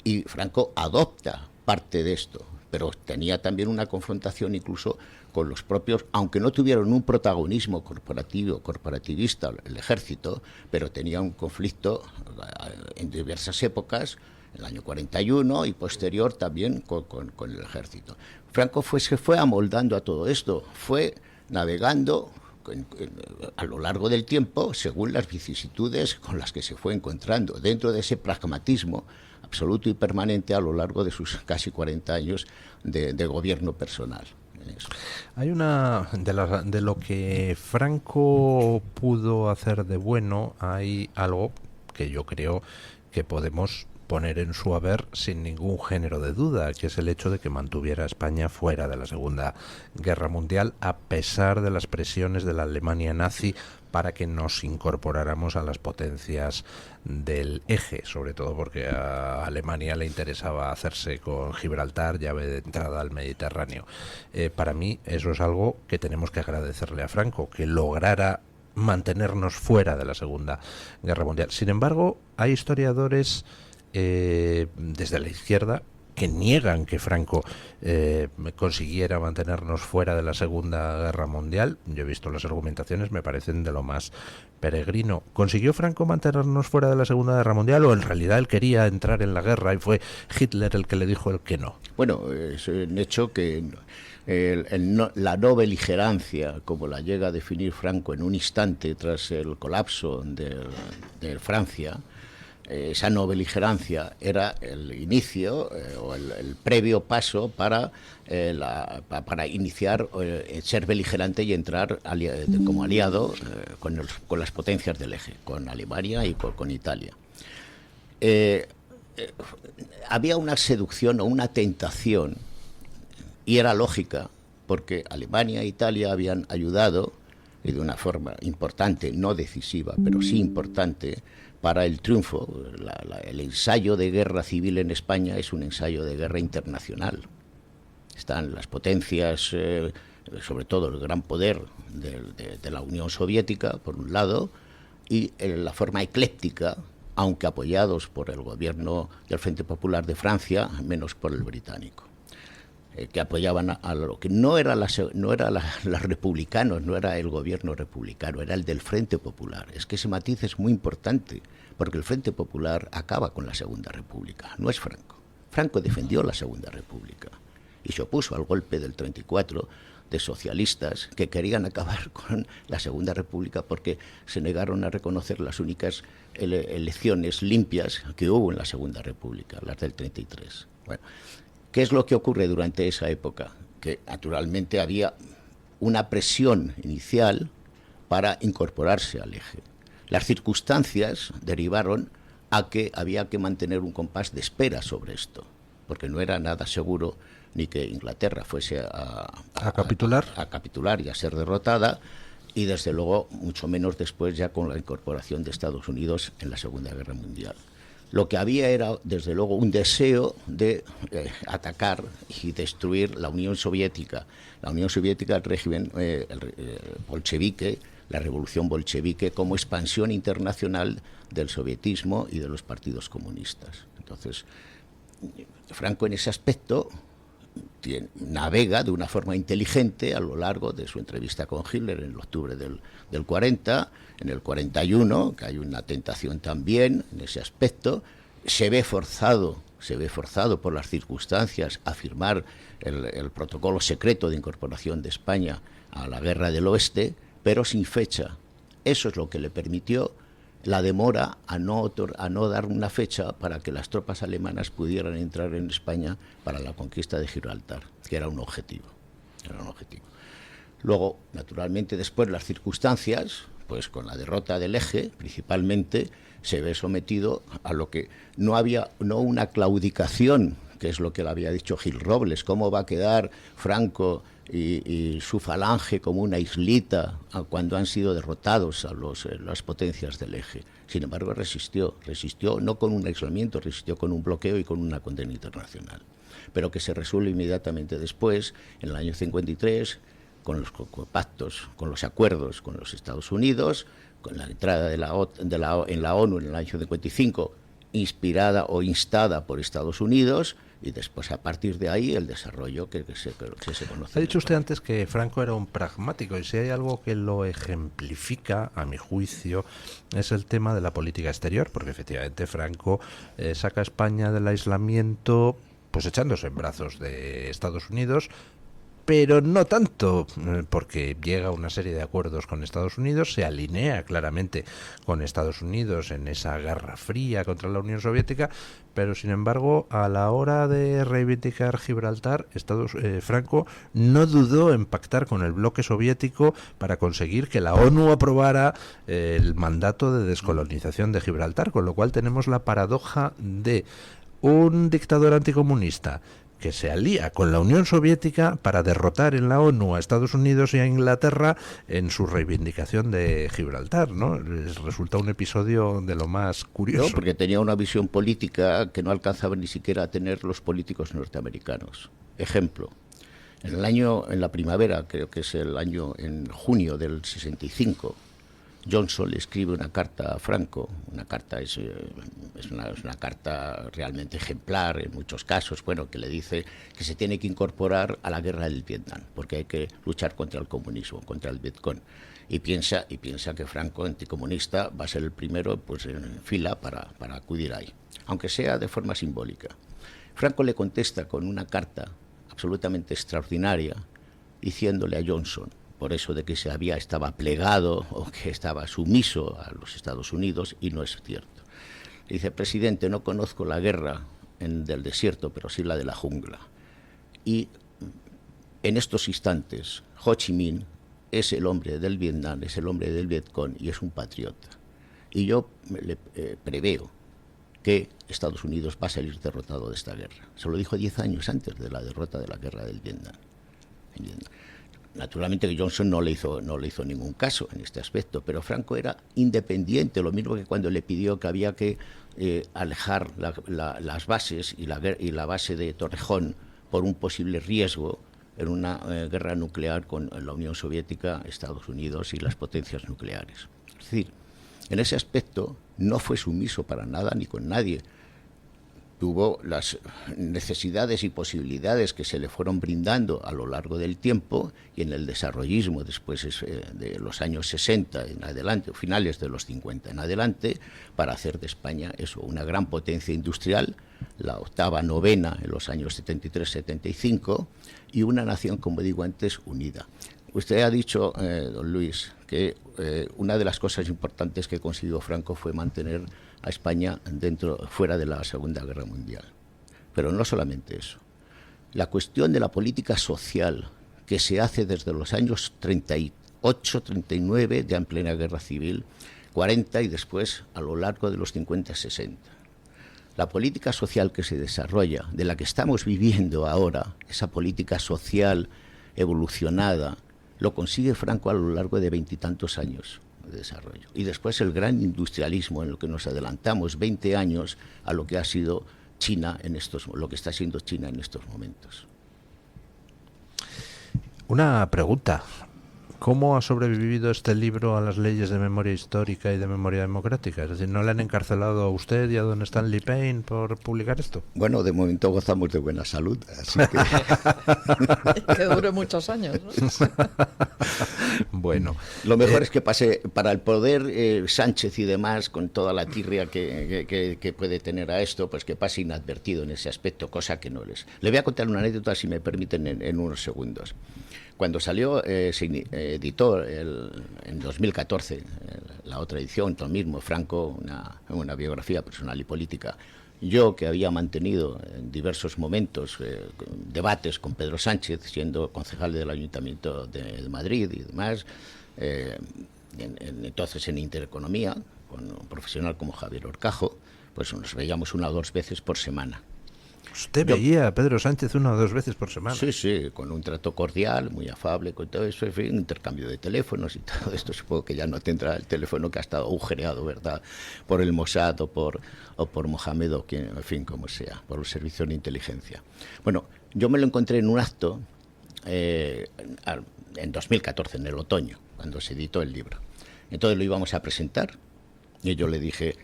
Y Franco adopta parte de esto, pero tenía también una confrontación incluso con los propios, aunque no tuvieron un protagonismo corporativista, el ejército, pero tenía un conflicto en diversas épocas, el año 41 y posterior también con el ejército. Franco se fue amoldando a todo esto, fue navegando a lo largo del tiempo según las vicisitudes con las que se fue encontrando, dentro de ese pragmatismo absoluto y permanente a lo largo de sus casi 40 años de gobierno personal. Hay de lo que Franco pudo hacer de bueno, hay algo que yo creo que podemos poner en su haber sin ningún género de duda, que es el hecho de que mantuviera a España fuera de la Segunda Guerra Mundial, a pesar de las presiones de la Alemania nazi para que nos incorporáramos a las potencias del eje, sobre todo porque a Alemania le interesaba hacerse con Gibraltar llave de entrada al Mediterráneo. Para mí eso es algo que tenemos que agradecerle a Franco, que lograra mantenernos fuera de la Segunda Guerra Mundial. Sin embargo, hay historiadores desde la izquierda que niegan que Franco consiguiera mantenernos fuera de la Segunda Guerra Mundial. Yo he visto las argumentaciones, me parecen de lo más peregrino. ¿Consiguió Franco mantenernos fuera de la Segunda Guerra Mundial o en realidad él quería entrar en la guerra y fue Hitler el que le dijo el que no? Bueno, es un hecho que la no beligerancia, como la llega a definir Franco en un instante tras el colapso de Francia, esa no beligerancia era el inicio o el previo paso para iniciar ser beligerante y entrar como aliado con las potencias del eje, con Alemania y con Italia. Había una seducción o una tentación, y era lógica, porque Alemania e Italia habían ayudado, y de una forma importante, no decisiva, pero sí importante, para el triunfo. El ensayo de guerra civil en España es un ensayo de guerra internacional. Están las potencias, sobre todo el gran poder de la Unión Soviética, por un lado, y la forma ecléctica, aunque apoyados por el gobierno del Frente Popular de Francia, menos por el británico, que apoyaban a lo que no era los republicanos, no era el gobierno republicano, era el del Frente Popular. Es que ese matiz es muy importante, porque el Frente Popular acaba con la Segunda República, no es Franco. Franco defendió la Segunda República y se opuso al golpe del 34 de socialistas que querían acabar con la Segunda República porque se negaron a reconocer las únicas elecciones limpias que hubo en la Segunda República, las del 33. Bueno, ¿qué es lo que ocurre durante esa época? Que naturalmente había una presión inicial para incorporarse al eje. Las circunstancias derivaron a que había que mantener un compás de espera sobre esto, porque no era nada seguro ni que Inglaterra fuese a capitular y a ser derrotada, y desde luego mucho menos después, ya con la incorporación de Estados Unidos en la Segunda Guerra Mundial. Lo que había era, desde luego, un deseo de atacar y destruir la Unión Soviética. La Unión Soviética, el régimen bolchevique, la revolución bolchevique, como expansión internacional del sovietismo y de los partidos comunistas. Entonces, Franco en ese aspecto navega de una forma inteligente a lo largo de su entrevista con Hitler en octubre del 40, en el 41, que hay una tentación también en ese aspecto, se ve forzado por las circunstancias a firmar el protocolo secreto de incorporación de España a la Guerra del Oeste, pero sin fecha. Eso es lo que le permitió la demora a no dar una fecha para que las tropas alemanas pudieran entrar en España para la conquista de Gibraltar, que era un objetivo. Luego, naturalmente, después las circunstancias, pues con la derrota del Eje, principalmente, se ve sometido a lo que no una claudicación, que es lo que le había dicho Gil Robles, cómo va a quedar Franco y su falange como una islita cuando han sido derrotados a las potencias del Eje. Sin embargo, resistió no con un aislamiento, resistió con un bloqueo y con una condena internacional, pero que se resuelve inmediatamente después, en el año 53, con los pactos, con los acuerdos con los Estados Unidos, con la entrada en la ONU en el año 55, inspirada o instada por Estados Unidos, y después, a partir de ahí, el desarrollo que se conoce. Ha dicho usted antes que Franco era un pragmático, y si hay algo que lo ejemplifica, a mi juicio, es el tema de la política exterior, porque efectivamente Franco saca a España del aislamiento, pues echándose en brazos de Estados Unidos, pero no tanto, porque llega a una serie de acuerdos con Estados Unidos, se alinea claramente con Estados Unidos en esa guerra fría contra la Unión Soviética, pero sin embargo, a la hora de reivindicar Gibraltar, Franco no dudó en pactar con el bloque soviético para conseguir que la ONU aprobara el mandato de descolonización de Gibraltar, con lo cual tenemos la paradoja de un dictador anticomunista que se alía con la Unión Soviética para derrotar en la ONU a Estados Unidos y a Inglaterra en su reivindicación de Gibraltar, ¿no? Resulta un episodio de lo más curioso. No, porque tenía una visión política que no alcanzaban ni siquiera a tener los políticos norteamericanos. Ejemplo, en la primavera, creo que es en junio del 65, Johnson le escribe una carta a Franco. Una carta es una carta realmente ejemplar en muchos casos, que le dice que se tiene que incorporar a la guerra del Vietnam, porque hay que luchar contra el comunismo, contra el Vietcong. Y piensa que Franco, anticomunista, va a ser el primero en fila para acudir ahí, aunque sea de forma simbólica. Franco le contesta con una carta absolutamente extraordinaria, diciéndole a Johnson, por eso de que estaba plegado o que estaba sumiso a los Estados Unidos, y no es cierto. Dice: presidente, no conozco la guerra del desierto, pero sí la de la jungla. Y en estos instantes, Ho Chi Minh es el hombre del Vietnam, es el hombre del Vietcong y es un patriota. Y yo le preveo que Estados Unidos va a salir derrotado de esta guerra. Se lo dijo 10 años antes de la derrota de la guerra del Vietnam. Naturalmente que Johnson no le hizo ningún caso en este aspecto, pero Franco era independiente, lo mismo que cuando le pidió que había que alejar las bases y la base de Torrejón por un posible riesgo en una guerra nuclear con la Unión Soviética, Estados Unidos y las potencias nucleares. Es decir, en ese aspecto no fue sumiso para nada ni con nadie. Tuvo las necesidades y posibilidades que se le fueron brindando a lo largo del tiempo, y en el desarrollismo después de los años 60 en adelante, o finales de los 50 en adelante, para hacer de España una gran potencia industrial, la octava, novena en los años 73-75, y una nación, como digo antes, unida. Usted ha dicho, don Luis, que una de las cosas importantes que consiguió Franco fue mantener a España fuera de la Segunda Guerra Mundial. Pero no solamente eso. La cuestión de la política social que se hace desde los años 38, 39, ya en plena guerra civil, 40 y después a lo largo de los 50, 60. La política social que se desarrolla, de la que estamos viviendo ahora, esa política social evolucionada, lo consigue Franco a lo largo de 20 y tantos años de desarrollo. Y después el gran industrialismo en lo que nos adelantamos 20 años a lo que ha sido China lo que está siendo China en estos momentos. Una pregunta. ¿Cómo ha sobrevivido este libro a las leyes de memoria histórica y de memoria democrática? Es decir, ¿no le han encarcelado a usted y a don Stanley Payne por publicar esto? Bueno, de momento gozamos de buena salud, así que... Que dure muchos años, ¿no? Bueno. Lo mejor es que pase para el poder Sánchez y demás, con toda la tirria que puede tener a esto, pues que pase inadvertido en ese aspecto, cosa que no les... Le voy a contar una anécdota, si me permiten, en unos segundos. Cuando salió, se editó en 2014 la otra edición, lo mismo, Franco, una biografía personal y política. Yo, que había mantenido en diversos momentos debates con Pedro Sánchez, siendo concejal del Ayuntamiento de Madrid y demás, entonces en Intereconomía, con un profesional como Javier Horcajo, pues nos veíamos 1 o 2 veces por semana. ¿Usted veía a Pedro Sánchez 1 o 2 veces por semana? Sí, sí, con un trato cordial, muy afable, con todo eso, en fin, un intercambio de teléfonos y todo esto. Supongo que ya no tendrá el teléfono que ha estado agujereado, ¿verdad?, por el Mossad o por Mohamed o quien, en fin, como sea, por los servicios de inteligencia. Bueno, yo me lo encontré en un acto en 2014, en el otoño, cuando se editó el libro. Entonces lo íbamos a presentar y yo le dije...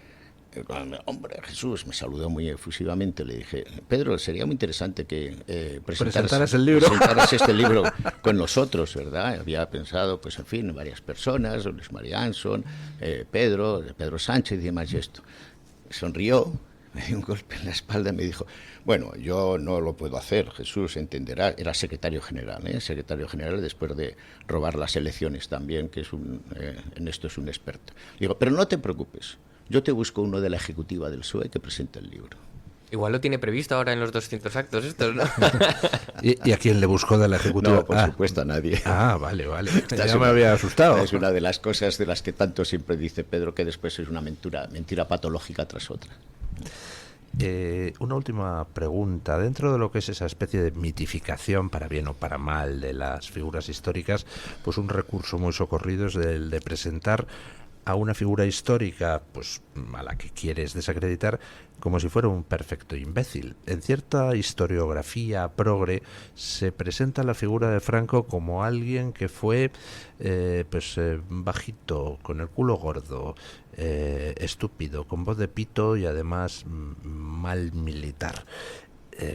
Hombre, Jesús, me saludó muy efusivamente, le dije, Pedro, sería muy interesante que presentaras el libro. Presentaras este libro con nosotros, ¿verdad? Había pensado, pues en fin, varias personas, Luis María Anson, Pedro Sánchez y demás, y esto. Sonrió, me dio un golpe en la espalda y me dijo, bueno, yo no lo puedo hacer, Jesús, entenderá. Era secretario general, después de robar las elecciones también, que es en esto es un experto. Digo, pero no te preocupes. Yo te busco uno de la ejecutiva del PSOE que presente el libro. Igual lo tiene previsto ahora en los 200 actos estos, ¿no? ¿Y a quién le buscó de la ejecutiva? No, por supuesto a nadie. Ah, vale. Ya me había asustado. Es una de las cosas de las que tanto siempre dice Pedro, que después es una mentira patológica tras otra. Una última pregunta. Dentro de lo que es esa especie de mitificación, para bien o para mal, de las figuras históricas, pues un recurso muy socorrido es el de presentar a una figura histórica, pues a la que quieres desacreditar, como si fuera un perfecto imbécil. En cierta historiografía progre se presenta la figura de Franco como alguien que fue bajito, con el culo gordo, estúpido, con voz de pito y además mal militar.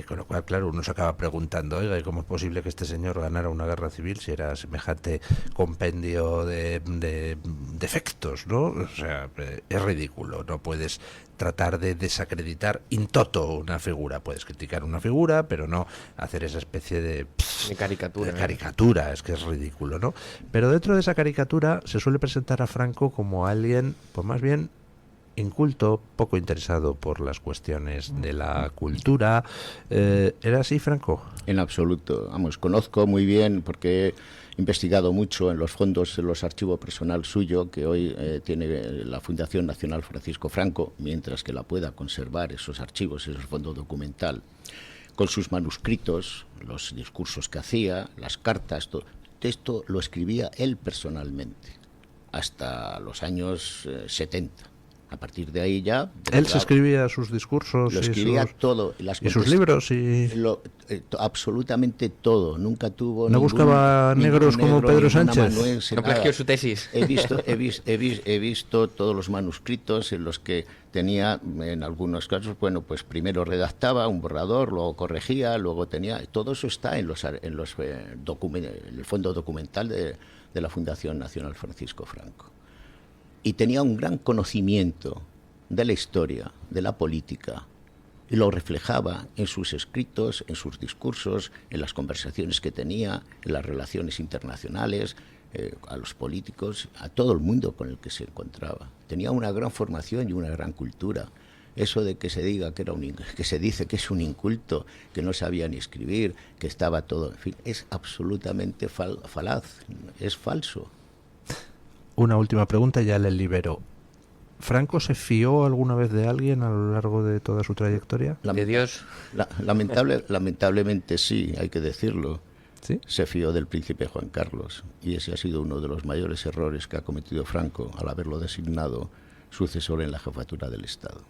Con lo cual, claro, uno se acaba preguntando, oiga, ¿cómo es posible que este señor ganara una guerra civil si era semejante compendio de defectos, ¿no? O sea, es ridículo. No puedes tratar de desacreditar in toto una figura. Puedes criticar una figura, pero no hacer esa especie de caricatura. De caricatura, es que es ridículo, ¿no? Pero dentro de esa caricatura se suele presentar a Franco como alguien, pues más bien inculto, poco interesado por las cuestiones de la cultura. ¿Era así, Franco? En absoluto. Vamos, conozco muy bien, porque he investigado mucho en los fondos, en los archivos personal suyo, que hoy tiene la Fundación Nacional Francisco Franco, mientras que la pueda conservar, esos archivos, esos fondos documental, con sus manuscritos, los discursos que hacía, las cartas, todo. Esto lo escribía él personalmente, hasta los años 70. A partir de ahí ya... Él se escribía sus discursos. Lo escribía todo. Y sus libros. Absolutamente todo. Nunca tuvo... ¿No buscaba negros como Pedro Sánchez? No plagió su tesis. He visto todos los manuscritos en los que tenía, en algunos casos, bueno, pues primero redactaba un borrador, luego corregía, luego tenía... Todo eso está en el fondo documental de la Fundación Nacional Francisco Franco. Y tenía un gran conocimiento de la historia, de la política, y lo reflejaba en sus escritos, en sus discursos, en las conversaciones que tenía, en las relaciones internacionales, a los políticos, a todo el mundo con el que se encontraba. Tenía una gran formación y una gran cultura. Eso de que se diga que se dice que es un inculto, que no sabía ni escribir, que estaba todo, en fin, es absolutamente falaz, es falso. Una última pregunta y ya le libero. ¿Franco se fió alguna vez de alguien a lo largo de toda su trayectoria? ¿De Dios? Lamentablemente sí, hay que decirlo. ¿Sí? Se fió del príncipe Juan Carlos, y ese ha sido uno de los mayores errores que ha cometido Franco al haberlo designado sucesor en la jefatura del Estado.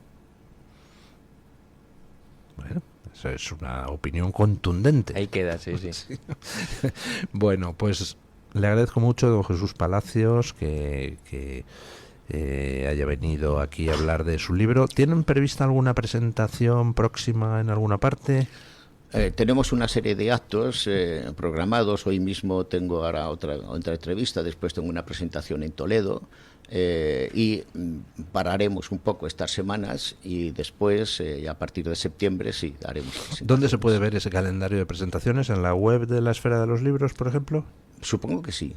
Bueno, eso es una opinión contundente. Ahí queda, sí. Bueno, pues le agradezco mucho a don Jesús Palacios que haya venido aquí a hablar de su libro. ¿Tienen prevista alguna presentación próxima en alguna parte? Tenemos una serie de actos programados. Hoy mismo tengo ahora otra entrevista, después tengo una presentación en Toledo, y pararemos un poco estas semanas y después, a partir de septiembre, sí, haremos presentaciones. ¿Dónde se puede ver ese calendario de presentaciones? ¿En la web de la Esfera de los Libros, por ejemplo? Supongo que sí.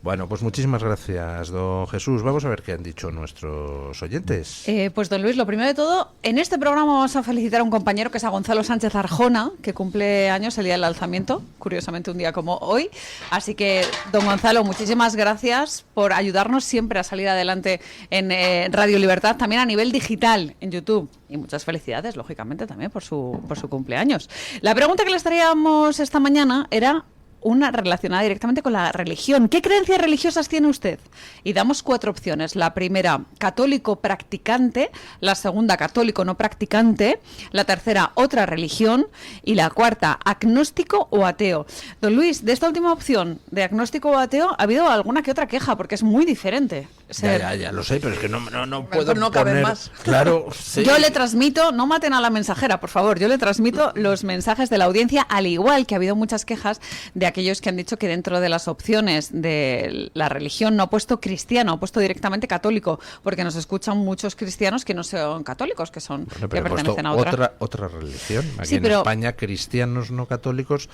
Bueno, pues muchísimas gracias, don Jesús. Vamos a ver qué han dicho nuestros oyentes. Pues don Luis, lo primero de todo, en este programa vamos a felicitar a un compañero que es a Gonzalo Sánchez Arjona, que cumple años el día del alzamiento, curiosamente un día como hoy. Así que, don Gonzalo, muchísimas gracias por ayudarnos siempre a salir adelante en Radio Libertad, también a nivel digital, en YouTube. Y muchas felicidades, lógicamente, también por su cumpleaños. La pregunta que les traíamos esta mañana era una relacionada directamente con la religión. ¿Qué creencias religiosas tiene usted? Y damos 4 opciones. La primera, católico practicante. La segunda, católico no practicante. La tercera, otra religión. Y la cuarta, agnóstico o ateo. Don Luis, de esta última opción, de agnóstico o ateo, ha habido alguna que otra queja, porque es muy diferente. Ya lo sé, pero es que no puedo no caben poner... más. Claro, sí. Yo le transmito, no maten a la mensajera, por favor, yo le transmito los mensajes de la audiencia, al igual que ha habido muchas quejas de aquellos que han dicho que dentro de las opciones de la religión no ha puesto cristiano, ha puesto directamente católico, porque nos escuchan muchos cristianos que no son católicos, que son que pertenecen a otra religión. Aquí sí, en España, cristianos no católicos,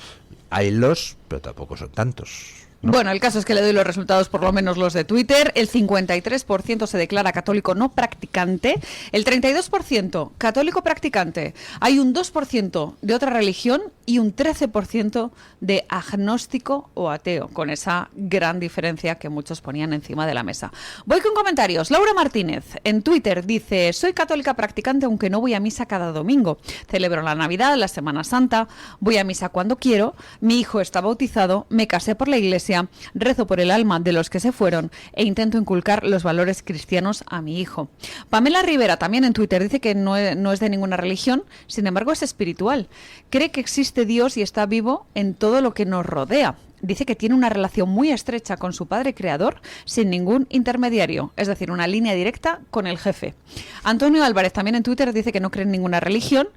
hay pero tampoco son tantos. ¿No? Bueno, el caso es que le doy los resultados, por lo menos los de Twitter. El 53% se declara católico no practicante, el 32% católico practicante. Hay un 2% de otra religión y un 13% de agnóstico o ateo, con esa gran diferencia que muchos ponían encima de la mesa. Voy con comentarios. Laura Martínez en Twitter dice: soy católica practicante aunque no voy a misa cada domingo. Celebro la Navidad, la Semana Santa, voy a misa cuando quiero, mi hijo está bautizado, me casé por la iglesia, rezo por el alma de los que se fueron e intento inculcar los valores cristianos a mi hijo. Pamela Rivera también en Twitter dice que no es de ninguna religión, sin embargo es espiritual. Cree que existe Dios y está vivo en todo lo que nos rodea. Dice que tiene una relación muy estrecha con su padre creador sin ningún intermediario, es decir, una línea directa con el jefe. Antonio Álvarez también en Twitter dice que no cree en ninguna religión.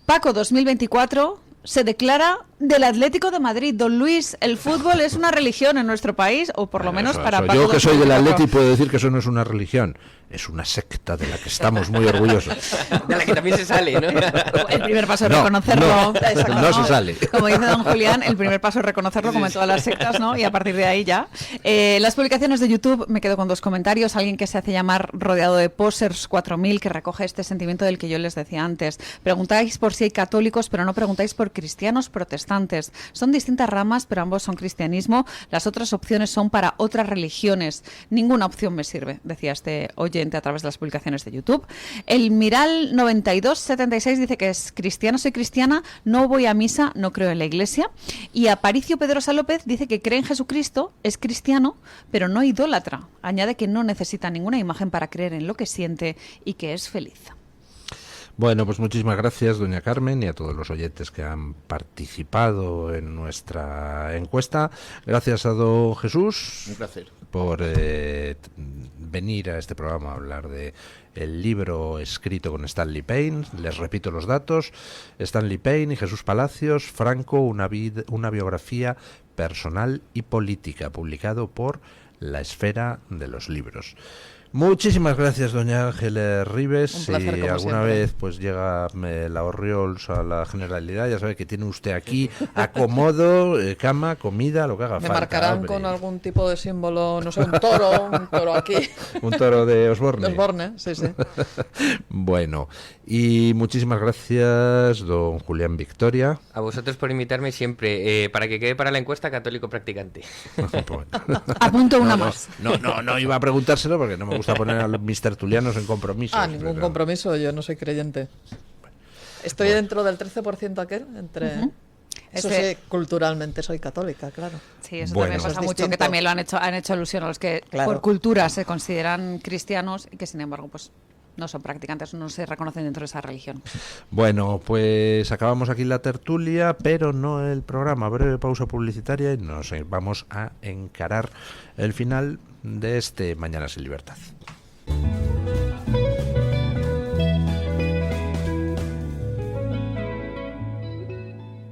Paco 2024 se declara del Atlético de Madrid. Don Luis, ¿el fútbol es una religión en nuestro país? O por lo menos para Paco. Yo que soy del Atlético puedo decir que eso no es una religión, es una secta de la que estamos muy orgullosos. De la que también se sale, ¿no? El primer paso es reconocerlo. No se sale. Como dice don Julián, el primer paso es reconocerlo, como en todas las sectas, ¿no? Y a partir de ahí ya. Las publicaciones de YouTube, me quedo con 2 comentarios. Alguien que se hace llamar rodeado de posers 4000, que recoge este sentimiento del que yo les decía antes. Preguntáis por si hay católicos, pero no preguntáis por cristianos protestantes. Son distintas ramas, pero ambos son cristianismo. Las otras opciones son para otras religiones. Ninguna opción me sirve, decía este oyente a través de las publicaciones de YouTube. El Miral 9276 dice que es cristiano, soy cristiana, no voy a misa, no creo en la iglesia. Y Aparicio Pedrosa López dice que cree en Jesucristo, es cristiano, pero no idólatra. Añade que no necesita ninguna imagen para creer en lo que siente y que es feliz. Bueno, pues muchísimas gracias, doña Carmen, y a todos los oyentes que han participado en nuestra encuesta. Gracias a don Jesús. Un placer. Por venir a este programa a hablar de el libro escrito con Stanley Payne. Les repito los datos: Stanley Payne y Jesús Palacios, Franco, una biografía personal y política, publicado por La Esfera de los Libros. Muchísimas gracias, doña Ángeles Ribes. Un placer, si como alguna siempre. vez pues llega la Orriols a la Generalidad, ya sabe que tiene usted aquí acomodo, cama, comida, lo que haga Me falta. marcarán hombre. con algún tipo de símbolo, no sé, un toro aquí. Un toro de Osborne. De Osborne, sí. Bueno, y muchísimas gracias, don Julián Victoria. A vosotros por invitarme siempre, para que quede para la encuesta católico practicante. Apunto una más. No iba a preguntárselo porque no me gusta poner a mis tertulianos en compromisos. Ningún pero... compromiso, yo no soy creyente. Estoy dentro del 13% aquel, entre... Eso sí, culturalmente soy católica, claro. Sí, eso Bueno. también pasa Eso es mucho, distinto. que también lo han hecho alusión a los que Claro. por cultura se consideran cristianos y que sin embargo pues no son practicantes, no se reconocen dentro de esa religión. Bueno, pues acabamos aquí la tertulia, pero no el programa. Breve pausa publicitaria y nos vamos a encarar el final de este Mañanas en Libertad.